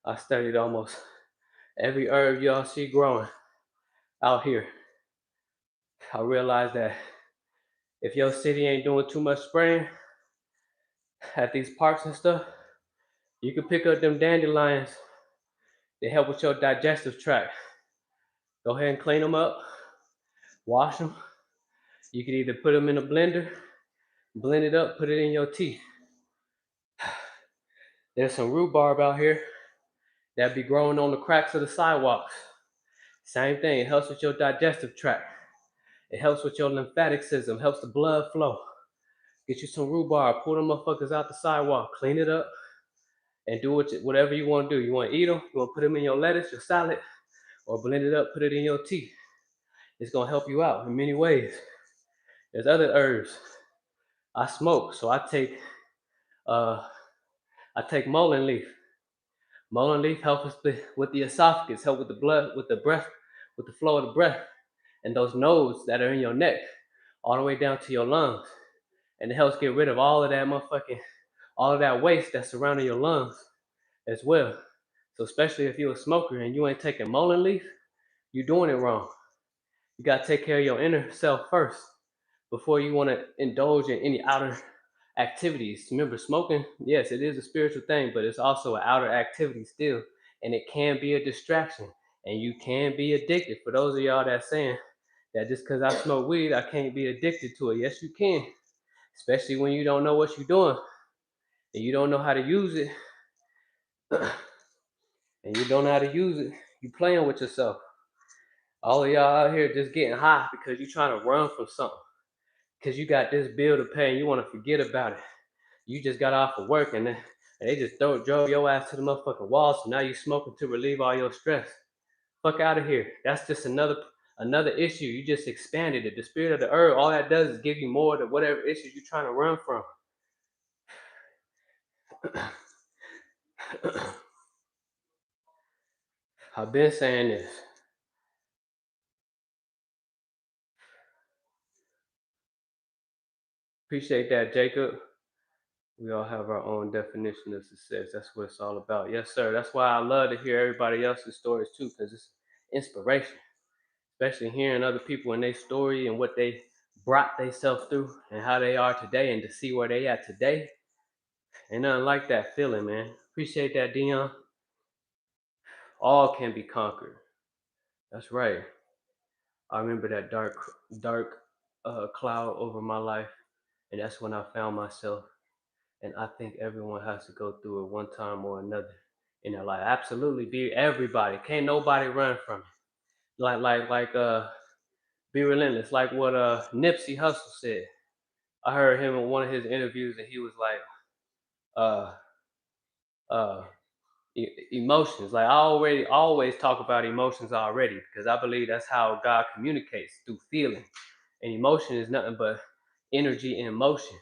S1: I studied almost every herb y'all see growing out here. I realized that if your city ain't doing too much spraying at these parks and stuff, you can pick up them dandelions. They help with your digestive tract. Go ahead and clean them up, wash them. You can either put them in a blender, blend it up, put it in your tea. There's some rhubarb out here that be growing on the cracks of the sidewalks. Same thing, it helps with your digestive tract. It helps with your lymphatic system, helps the blood flow. Get you some rhubarb, pull them motherfuckers out the sidewalk, clean it up, and do whatever you want to do. You want to eat them, you want to put them in your lettuce, your salad, or blend it up, put it in your tea. It's gonna help you out in many ways. There's other herbs. I smoke, so I take mullein leaf. Mullein leaf helps with the esophagus, help with the blood, with the breath, with the flow of the breath, and those nodes that are in your neck. all the way down to your lungs. And it helps get rid of all of that waste that's surrounding your lungs as well. So especially if you're a smoker and you ain't taking mullein leaf, you're doing it wrong. You gotta take care of your inner self first before you want to indulge in any outer activities. Remember, smoking, yes, it is a spiritual thing, but it's also an outer activity still, and it can be a distraction, and you can be addicted. For those of y'all that's saying that just because I smoke weed, I can't be addicted to it. Yes, you can, especially when you don't know what you're doing and you don't know how to use it, and you don't know how to use it. You playing with yourself. All of y'all out here just getting high because you're trying to run from something. Because you got this bill to pay and you want to forget about it. You just got off of work and they just drove your ass to the motherfucking wall. So now you smoking to relieve all your stress. Fuck out of here. That's just another issue. You just expanded it. The spirit of the herb, all that does is give you more to whatever issues you're trying to run from. I've been saying this. Appreciate that, Jacob. We all have our own definition of success. That's what it's all about. Yes, sir. That's why I love to hear everybody else's stories too, because it's inspiration. Especially hearing other people and their story and what they brought themselves through and how they are today, and to see where they at today. Ain't nothing like that feeling, man. Appreciate that, Dion. All can be conquered. That's right. I remember that dark cloud over my life, and that's when I found myself. And I think everyone has to go through it one time or another in their life. Absolutely, be everybody. Can't nobody run from it. Be relentless. Like what Nipsey Hussle said. I heard him in one of his interviews, and he was like, uh, uh, emotions. Like I already always talk about emotions already because I believe that's how God communicates through feeling. And emotion is nothing but energy and motion.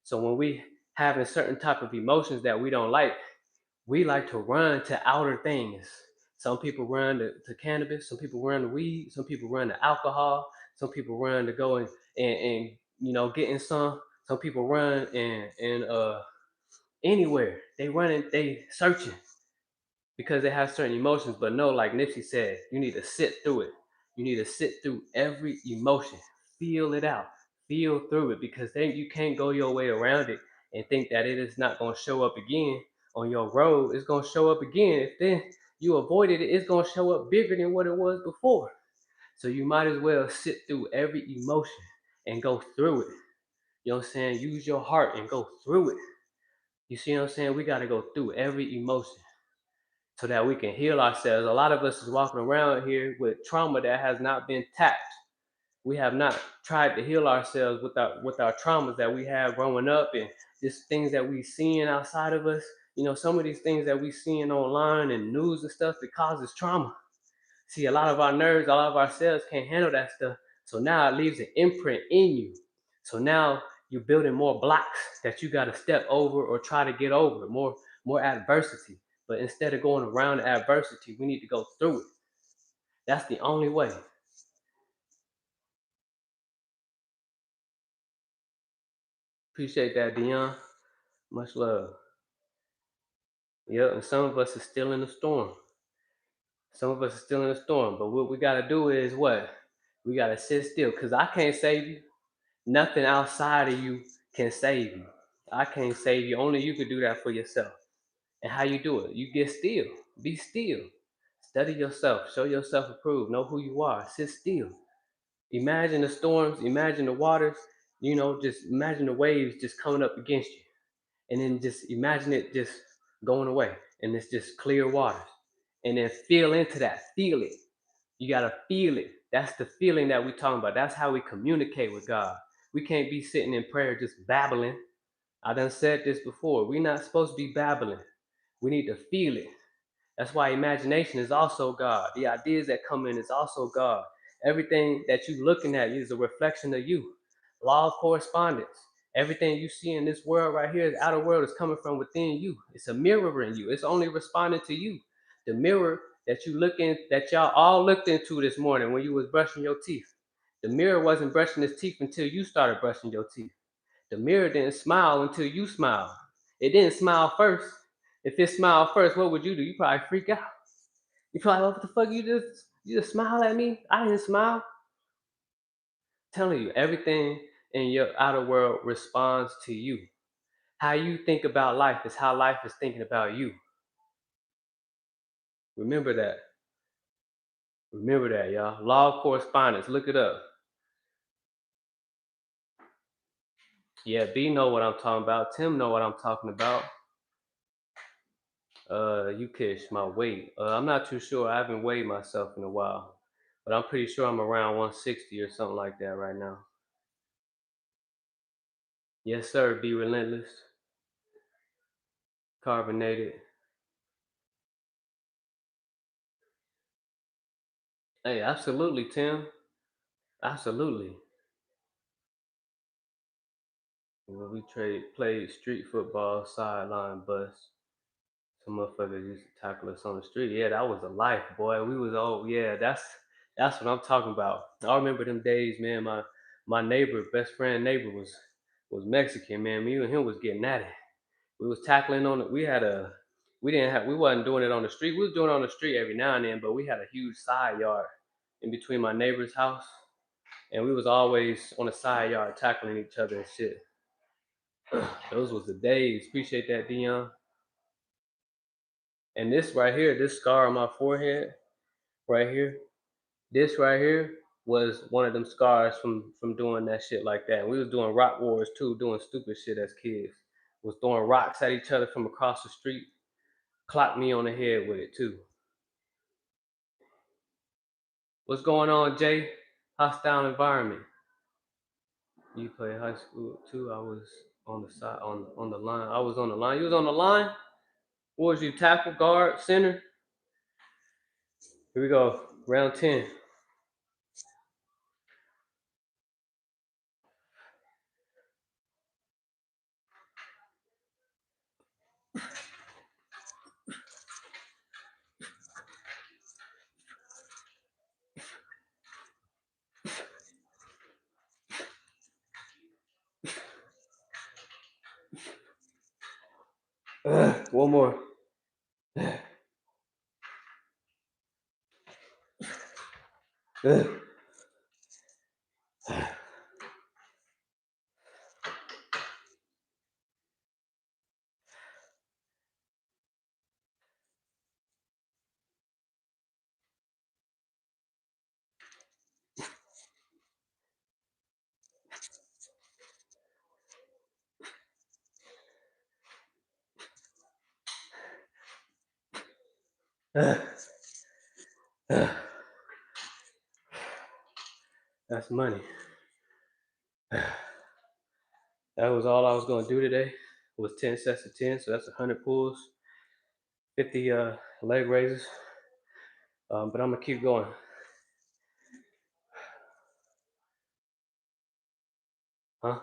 S1: So when we having certain type of emotions that we don't like, we like to run to outer things. Some people run to cannabis, some people run to weed, some people run to alcohol, some people run to go and getting some people run and anywhere. They running, they searching because they have certain emotions. But no, like Nipsey said, you need to sit through it. You need to sit through every emotion, feel it out, feel through it, because then you can't go your way around it and think that it is not going to show up again on your road. It's going to show up again. If then you avoided it, it's going to show up bigger than what it was before. So you might as well sit through every emotion and go through it. You know what I'm saying? Use your heart and go through it. You see what I'm saying? We got to go through every emotion so that we can heal ourselves. A lot of us is walking around here with trauma that has not been tapped. We have not tried to heal ourselves with our traumas that we have growing up, and just things that we seeing outside of us. Some of these things that we seeing online and news and stuff that causes trauma. See, a lot of our nerves, a lot of our cells can't handle that stuff. So now it leaves an imprint in you. So now you're building more blocks that you got to step over or try to get over, more adversity. But instead of going around the adversity, we need to go through it. That's the only way. Appreciate that, Dion. Much love. Yeah, and some of us are still in the storm. Some of us are still in the storm. But what we got to do is what? We got to sit still, because I can't save you. Nothing outside of you can save you. I can't save you. Only you could do that for yourself. And how you do it? You get still. Be still. Study yourself. Show yourself approved. Know who you are. Sit still. Imagine the storms. Imagine the waters. Just imagine the waves just coming up against you. And then just imagine it just going away. And it's just clear waters. And then feel into that. Feel it. You gotta feel it. That's the feeling that we're talking about. That's how we communicate with God. We can't be sitting in prayer just babbling. I done said this before. We're not supposed to be babbling. We need to feel it. That's why imagination is also God. The ideas that come in is also God. Everything that you're looking at is a reflection of you. Law of correspondence. Everything you see in this world right here, the outer world, is coming from within you. It's a mirror in you. It's only responding to you. The mirror that y'all all looked into this morning when you was brushing your teeth. The mirror wasn't brushing its teeth until you started brushing your teeth. The mirror didn't smile until you smiled. It didn't smile first. If it smiled first, what would you do? You probably freak out. You probably, what the fuck, you just smile at me? I didn't smile. Telling you, everything in your outer world responds to you. How you think about life is how life is thinking about you. Remember that. Remember that, y'all. Law of correspondence. Look it up. Yeah, B know what I'm talking about. Tim know what I'm talking about. You kiss my weight. I'm not too sure. I haven't weighed myself in a while, but I'm pretty sure I'm around 160 or something like that right now. Yes, sir. Be relentless. Carbonated. Hey, absolutely, Tim. Absolutely. When we played street football, sideline bus. Some motherfuckers used to tackle us on the street. Yeah, that was a life, boy. We was old. Yeah, that's what I'm talking about. I remember them days, man. My neighbor, best friend neighbor was Mexican, man. Me and him was getting at it. We was tackling on it. We wasn't doing it on the street. We was doing it on the street every now and then, but we had a huge side yard in between my neighbor's house. And we was always on the side yard tackling each other and shit. Those was the days. Appreciate that, Dion. And this right here, this scar on my forehead, right here, this right here was one of them scars from doing that shit like that. And we was doing rock wars too, doing stupid shit as kids. Was throwing rocks at each other from across the street. Clocked me on the head with it too. What's going on, Jay? Hostile environment. You played high school too. I was on the side on the line. I was on the line. You was on the line. What was you? Tackle, guard, center. Here we go. Round 10. One more. That's money. That was all I was gonna do today. Was 10 sets of 10, so that's 100 pulls, 50 leg raises. But I'm gonna keep going. Huh?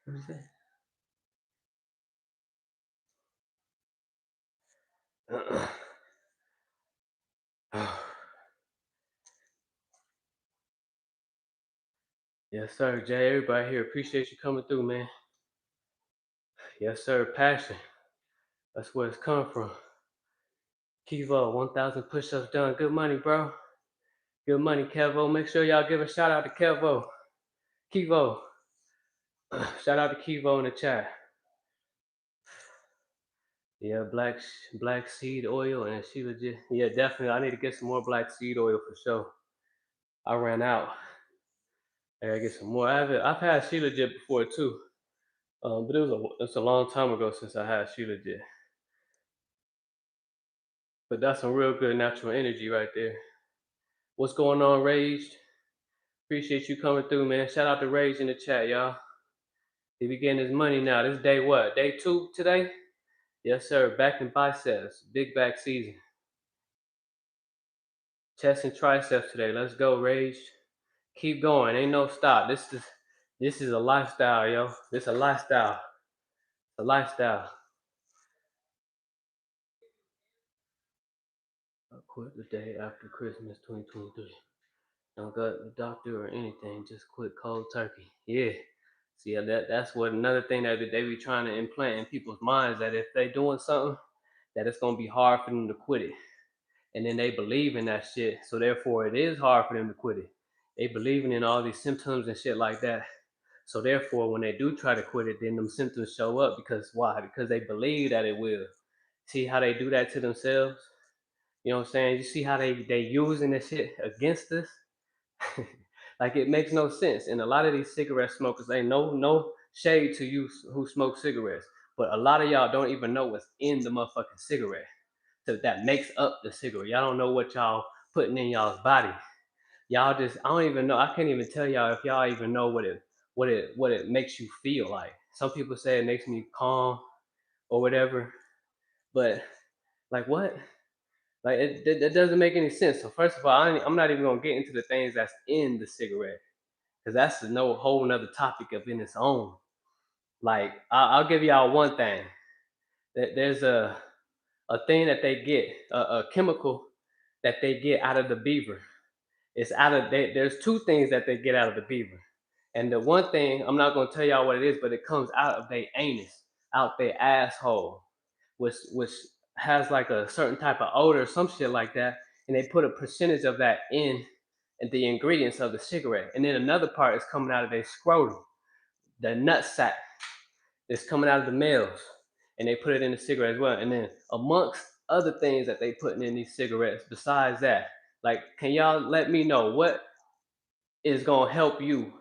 S1: What is that? Yes, sir, Jay. Everybody here, appreciate you coming through, man. Yes, sir. Passion. That's where it's coming from. Kivo, 1,000 push-ups done. Good money, bro. Good money, Kevo. Make sure y'all give a shout out to Kevo. Kivo. Shout out to Kivo in the chat. Yeah, black seed oil, and she legit. Yeah, definitely. I need to get some more black seed oil for sure. I ran out. I gotta get some more. I've had She Legit before too, but it's a long time ago since I had She Legit. But that's some real good natural energy right there. What's going on, Rage? Appreciate you coming through, man. Shout out to Rage in the chat, y'all. He be getting his money now. This day what? Day 2 today? Yes, sir. Back and biceps. Big back season. Chest and triceps today. Let's go, Rage. Keep going. Ain't no stop. This is a lifestyle, yo. This is a lifestyle. A lifestyle. Quit the day after Christmas 2023. Don't go to the doctor or anything. Just quit cold turkey. Yeah. See, that's what another thing that they be trying to implant in people's minds, that if they doing something, that it's gonna be hard for them to quit it. And then they believe in that shit. So therefore, it is hard for them to quit it. They believing in all these symptoms and shit like that. So therefore, when they do try to quit it, then them symptoms show up because why? Because they believe that it will. See how they do that to themselves? You know what I'm saying? You see how they using this shit against us? Like it makes no sense. And a lot of these cigarette smokers, ain't no shade to you who smoke cigarettes, but a lot of y'all don't even know what's in the motherfucking cigarette that makes up the cigarette. Y'all don't know what y'all putting in y'all's body. Y'all just I don't even know. I can't even tell y'all if y'all even know what it makes you feel like. Some people say it makes me calm or whatever, but like what? Like it doesn't make any sense. So first of all, I'm not even gonna get into the things that's in the cigarette because that's a no whole nother topic of in its own. Like I'll give y'all one thing. There's a thing that they get, a chemical that they get out of the beaver. It's out of there's two things that they get out of the beaver, and the one thing I'm not gonna tell y'all what it is, but it comes out of their anus, out their asshole, which has like a certain type of odor, some shit like that, and they put a percentage of that in the ingredients of the cigarette, and then another part is coming out of their scrotum, the nut sack that's coming out of the males, and they put it in the cigarette as well, and then amongst other things that they putting in these cigarettes besides that, like, can y'all let me know what is gonna help you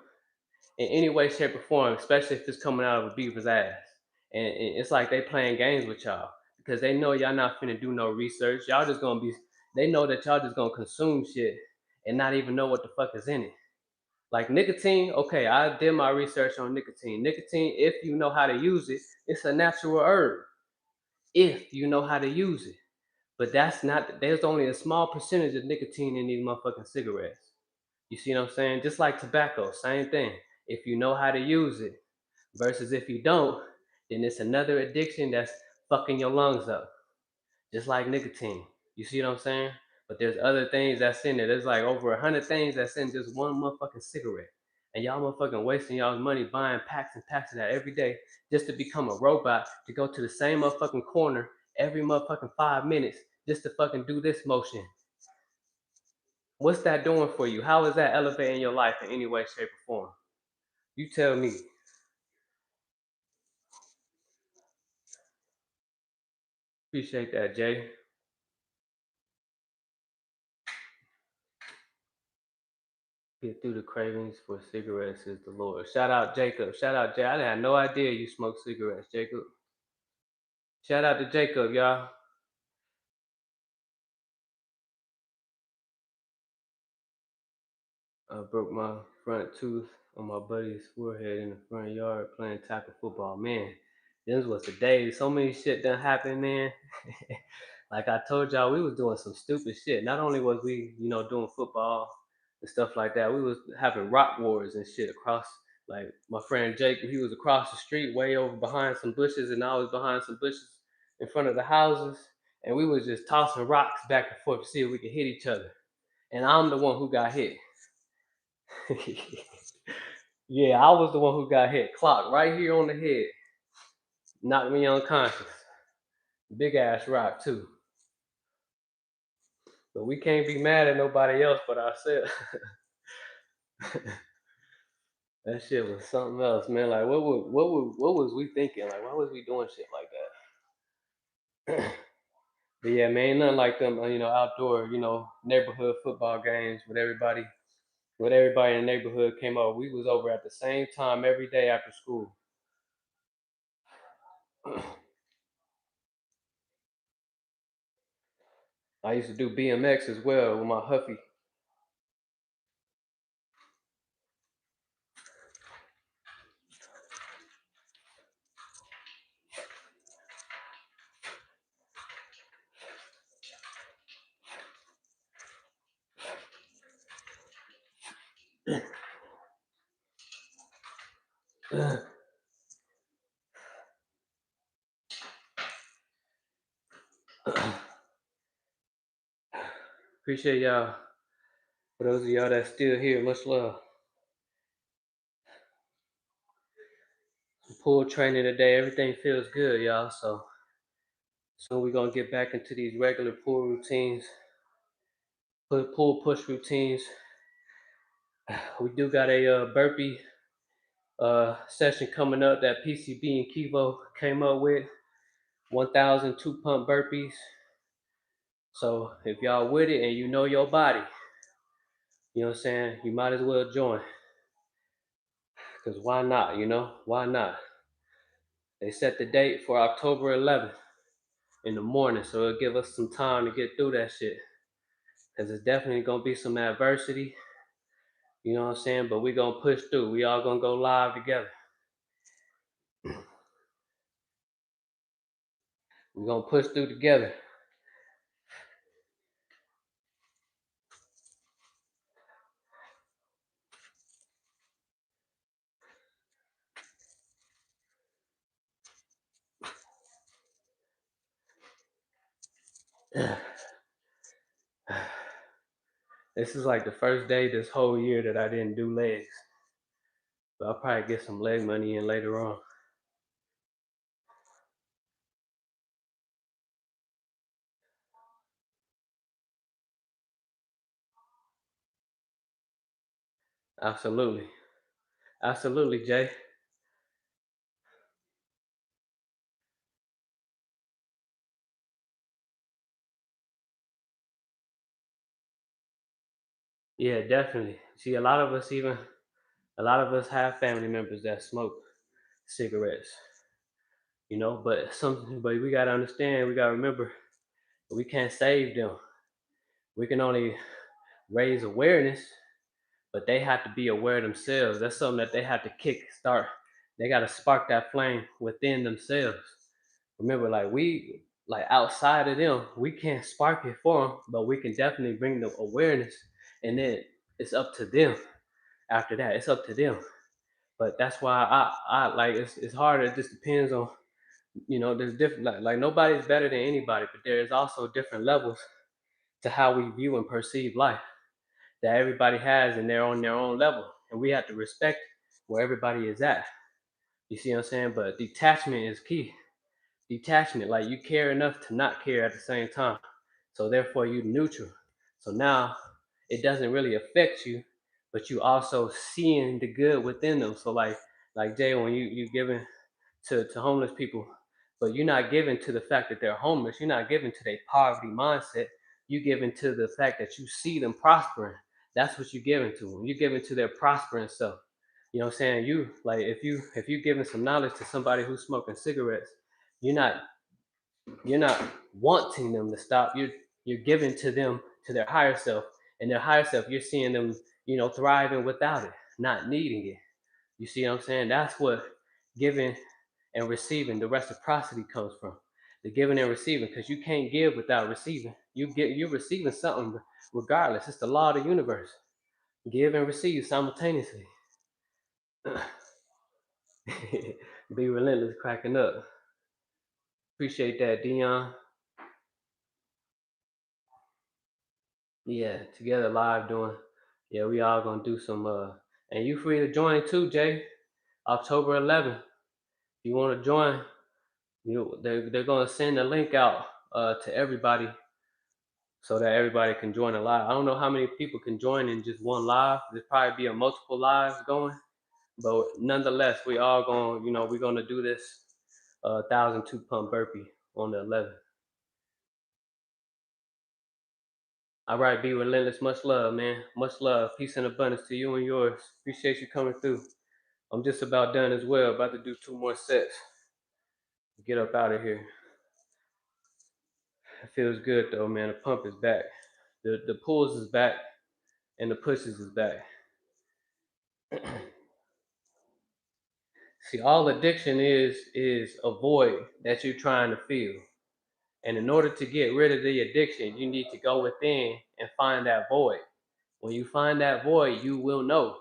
S1: in any way, shape, or form, especially if it's coming out of a beaver's ass. And it's like they playing games with y'all because they know y'all not finna do no research. Y'all just gonna be. They know that y'all just gonna consume shit and not even know what the fuck is in it. Like nicotine, okay, I did my research on nicotine. Nicotine, if you know how to use it, it's a natural herb. If you know how to use it. But that's not, there's only a small percentage of nicotine in these motherfucking cigarettes. You see what I'm saying? Just like tobacco, same thing. If you know how to use it versus if you don't, then it's another addiction that's fucking your lungs up. Just like nicotine. You see what I'm saying? But there's other things that's in there. There's like over 100 things that's in just one motherfucking cigarette. And y'all motherfucking wasting y'all's money buying packs and packs of that every day just to become a robot to go to the same motherfucking corner every motherfucking 5 minutes just to fucking do this motion. What's that doing for you? How is that elevating your life in any way, shape, or form? You tell me. Appreciate that, Jay. Get through the cravings for cigarettes is the Lord. Shout out Jacob. Shout out Jay. I had no idea you smoke cigarettes, Jacob. Shout out to Jacob, y'all. I broke my front tooth on my buddy's forehead in the front yard playing tackle football. Man, this was the days. So many shit done happened, man. Like I told y'all, we was doing some stupid shit. Not only was we, doing football and stuff like that, we was having rock wars and shit across. Like my friend Jake, he was across the street, way over behind some bushes, and I was behind some bushes in front of the houses, and we was just tossing rocks back and forth to see if we could hit each other. And I'm the one who got hit. Yeah, I was the one who got hit. Clock right here on the head. Knocked me unconscious. Big ass rock too. But we can't be mad at nobody else but ourselves. That shit was something else, man. Like what was we thinking? Like why was we doing shit like that? But yeah, man, ain't nothing like them, outdoor, neighborhood football games with everybody in the neighborhood came over. We was over at the same time every day after school. I used to do BMX as well with my Huffy. Appreciate y'all. For those of y'all that's still here, much love. Pool training today, everything feels good, y'all. So we're gonna get back into these regular pool routines, pool push routines. We do got a burpee session coming up that PCB and Kivo came up with. 1,000 2-pump burpees. So if y'all with it and you know your body, you know what I'm saying, you might as well join. Because why not, you know? Why not? They set the date for October 11th in the morning, so it'll give us some time to get through that shit. Because it's definitely going to be some adversity, you know what I'm saying? But we're going to push through. We all going to go live together. We're going to push through together. This is like the first day this whole year that I didn't do legs. But I'll probably get some leg money in later on. Absolutely. Absolutely, Jay. Yeah, definitely. See, a lot of us have family members that smoke cigarettes, you know, but we gotta understand, we gotta remember, we can't save them. We can only raise awareness, but they have to be aware themselves. That's something that they have to kick start. They gotta spark that flame within themselves. Remember, like outside of them, we can't spark it for them, but we can definitely bring the awareness, and then it's up to them. After that, it's up to them. But that's why I like it's harder. It just depends on, you know, there's different, like nobody's better than anybody, but there is also different levels to how we view and perceive life that everybody has, and they're on their own level, and we have to respect where everybody is at. You see what I'm saying? But detachment is key. Detachment, like you care enough to not care at the same time, so therefore you neutral. So now it doesn't really affect you, but you also seeing the good within them. So like Jay, when you giving to homeless people, but you're not giving to the fact that they're homeless. You're not giving to their poverty mindset. You giving to the fact that you see them prospering. That's what you're giving to them. You're giving to their prospering self. You know what I'm saying? You like if you giving some knowledge to somebody who's smoking cigarettes, you're not you're not wanting them to stop. You're giving to them, to their higher self, and their higher self. You're seeing them, you know, thriving without it, not needing it. You see what I'm saying? That's what giving and receiving, the reciprocity comes from. The giving and receiving, because you can't give without receiving. You're receiving something regardless. It's the law of the universe. Give and receive simultaneously. Be relentless, cracking up. Appreciate that, Dion. Yeah, together live doing. Yeah, we all gonna do some. And you free to join too, Jay. October 11th. If you want to join, they're gonna send a link out to everybody so that everybody can join a live. I don't know how many people can join in just one live. There's probably be a multiple lives going, but nonetheless, we all going. You know, we're gonna do this 1,000 2-pump burpee on the 11th. All right, be relentless. Much love, man. Much love. Peace and abundance to you and yours. Appreciate you coming through. I'm just about done as well. About to do 2 more sets. Get up out of here. It feels good though, man. The pump is back. The pulls is back, and the pushes is back. See, all addiction is a void that you're trying to fill. And in order to get rid of the addiction, you need to go within and find that void. When you find that void, you will know.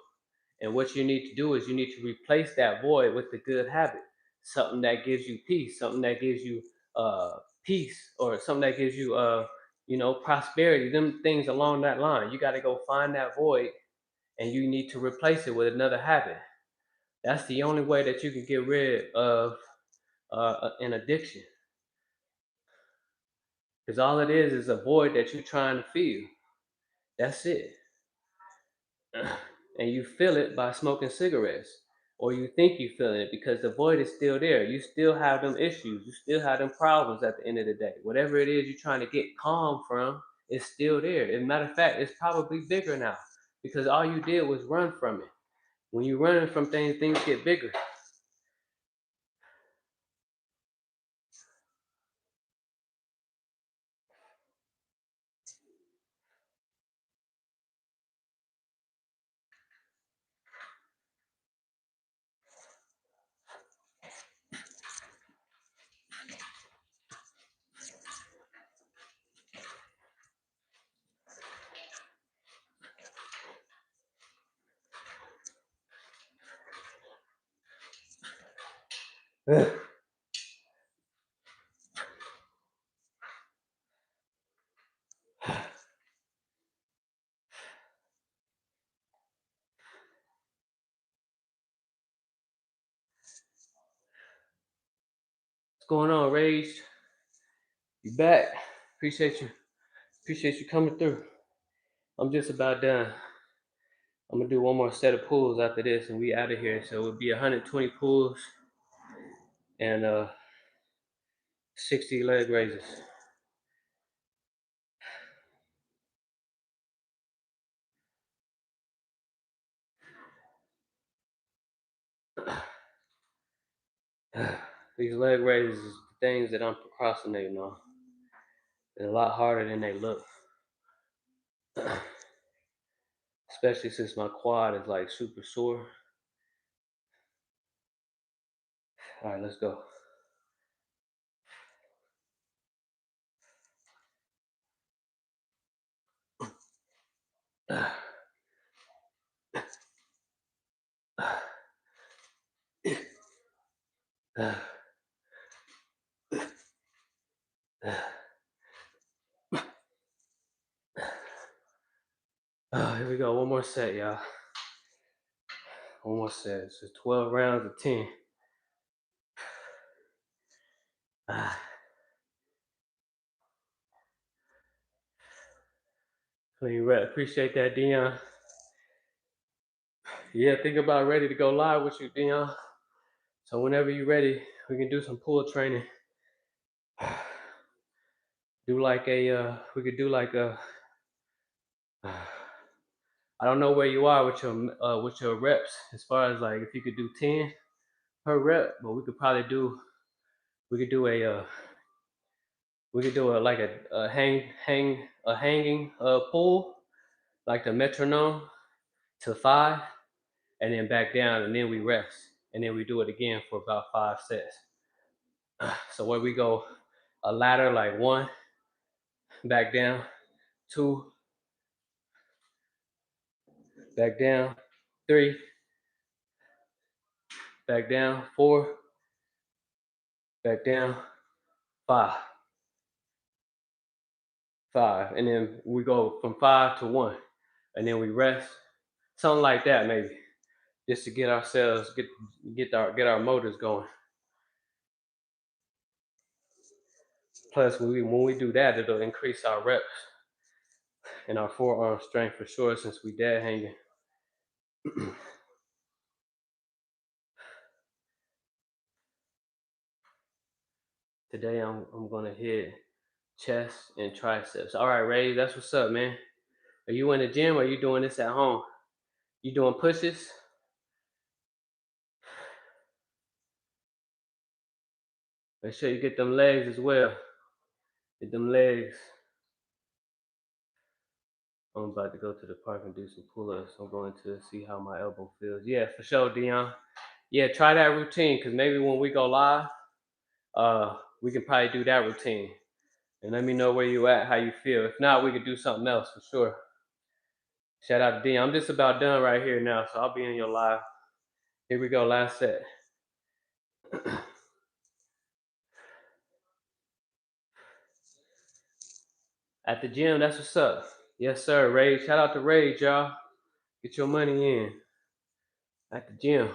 S1: And what you need to do is you need to replace that void with the good habit, something that gives you peace, something that gives you peace, or something that gives you prosperity, them things along that line. You got to go find that void and you need to replace it with another habit. That's the only way that you can get rid of an addiction. Because all it is a void that you're trying to fill. That's it. And you fill it by smoking cigarettes. Or you think you feel it because the void is still there. You still have them issues. You still have them problems at the end of the day. Whatever it is you're trying to get calm from is still there. As a matter of fact, it's probably bigger now because all you did was run from it. When you're running from things, things get bigger. What's going on, Rage? You back? Appreciate you. Appreciate you coming through. I'm just about done. I'm gonna do one more set of pulls after this, and we out of here. So it'll be 120 pulls and 60 leg raises. These leg raises is the things that I'm procrastinating on. They're a lot harder than they look. Especially since my quad is like super sore. All right, let's go. Here we go. One more set, y'all. One more set. It's just 12 rounds of 10. Clean rep. Appreciate that, Dion. Yeah, think about ready to go live with you, Dion. So whenever you're ready, we can do some pull training. Do like we could do like a. I don't know where you are with your reps as far as like if you could do 10 per rep, but we could probably do we could do like a hanging pull like the metronome to 5 and then back down and then we rest and then we do it again for about 5 sets. So where we go a ladder like 1, back down, 2, back down, 3, back down, 4, back down, 5, 5, and then we go from 5 to 1, and then we rest, something like that maybe, just to get ourselves get our motors going. Plus, when we do that, it'll increase our reps and our forearm strength for sure, since we dead hanging. Today I'm gonna hit chest and triceps. All right, Ray, that's what's up, man. Are you in the gym or are you doing this at home? You doing pushes? Make sure you get them legs as well. Get them legs. I'm about to go to the park and do some pull-ups. I'm going to see how my elbow feels. Yeah, for sure, Dion. Yeah, try that routine because maybe when we go live, we can probably do that routine. And let me know where you at, how you feel. If not, we could do something else for sure. Shout out to Dion. I'm just about done right here now, so I'll be in your live. Here we go, last set. At the gym, that's what's up. Yes, sir. Rage. Shout out to Rage, y'all. Get your money in at the gym.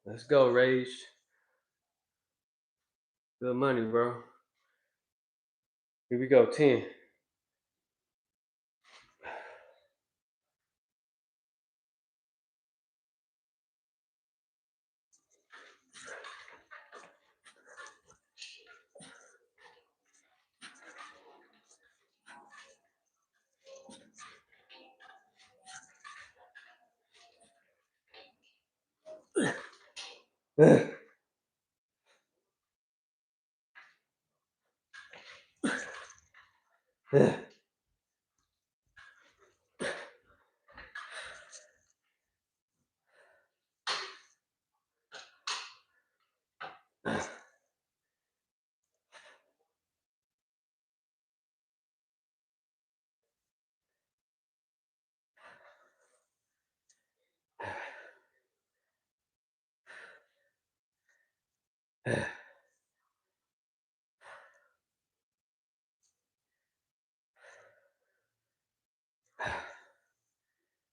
S1: Let's go, Rage. Good money, bro. Here we go. 10.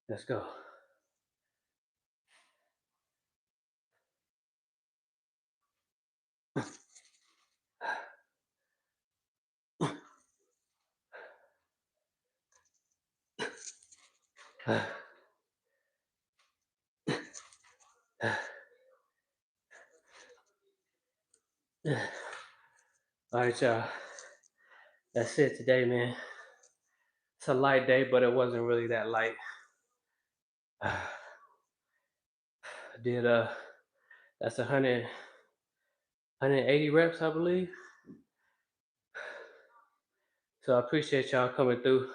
S1: Let's go. All right, y'all. That's it today, man. It's a light day, but it wasn't really that light. I did that's 180 reps, I believe. So I appreciate y'all coming through.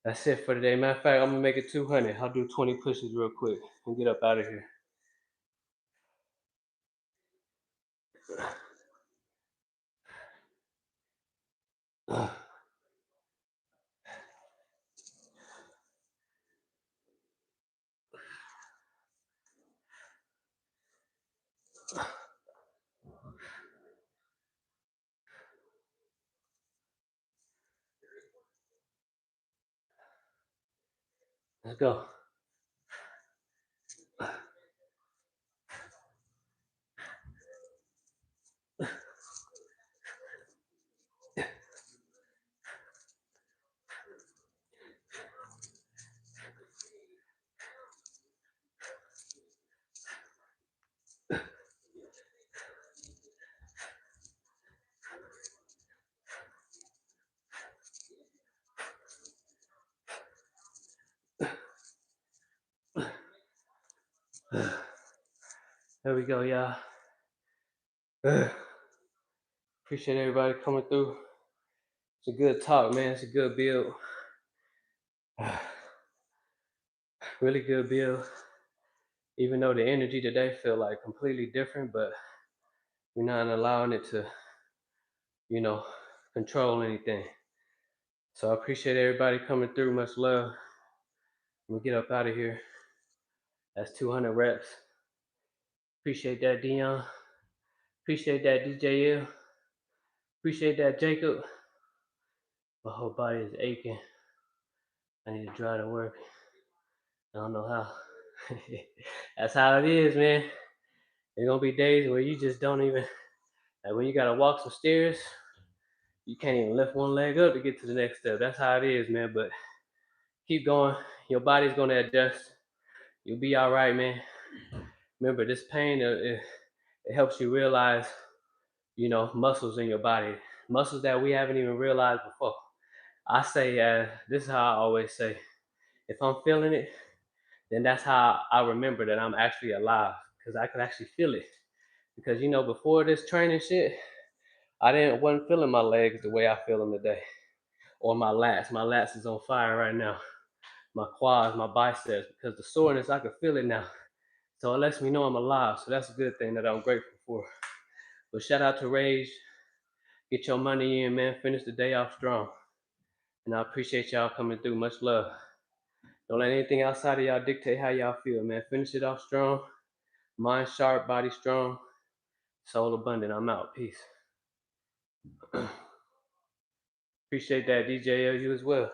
S1: That's it for today. Matter of fact, I'm gonna make it 200. I'll do 20 pushes real quick and get up out of here. Let's go. There we go, y'all. Appreciate everybody coming through. It's a good talk, man. It's a good build. Really good build. Even though the energy today felt like completely different, but we're not allowing it to, control anything. So I appreciate everybody coming through. Much love. We'll get up out of here. That's 200 reps. Appreciate that, Dion. Appreciate that, DJL. Appreciate that, Jacob. My whole body is aching. I need to drive to work. I don't know how. That's how it is, man. There's gonna be days where you just don't even, like when you gotta walk some stairs, you can't even lift one leg up to get to the next step. That's how it is, man. But keep going. Your body's gonna adjust. You'll be all right, man. Remember, this pain, it helps you realize, muscles in your body, muscles that we haven't even realized before. I say, this is how I always say, if I'm feeling it, then that's how I remember that I'm actually alive, because I can actually feel it. Because before this training shit, wasn't feeling my legs the way I feel them today, or my lats. My lats is on fire right now. My quads, my biceps, because the soreness, I can feel it now. So it lets me know I'm alive. So that's a good thing that I'm grateful for. But shout out to Rage. Get your money in, man. Finish the day off strong. And I appreciate y'all coming through. Much love. Don't let anything outside of y'all dictate how y'all feel, man. Finish it off strong. Mind sharp, body strong. Soul Abundant, I'm out. Peace. Appreciate that, DJ L. You as well.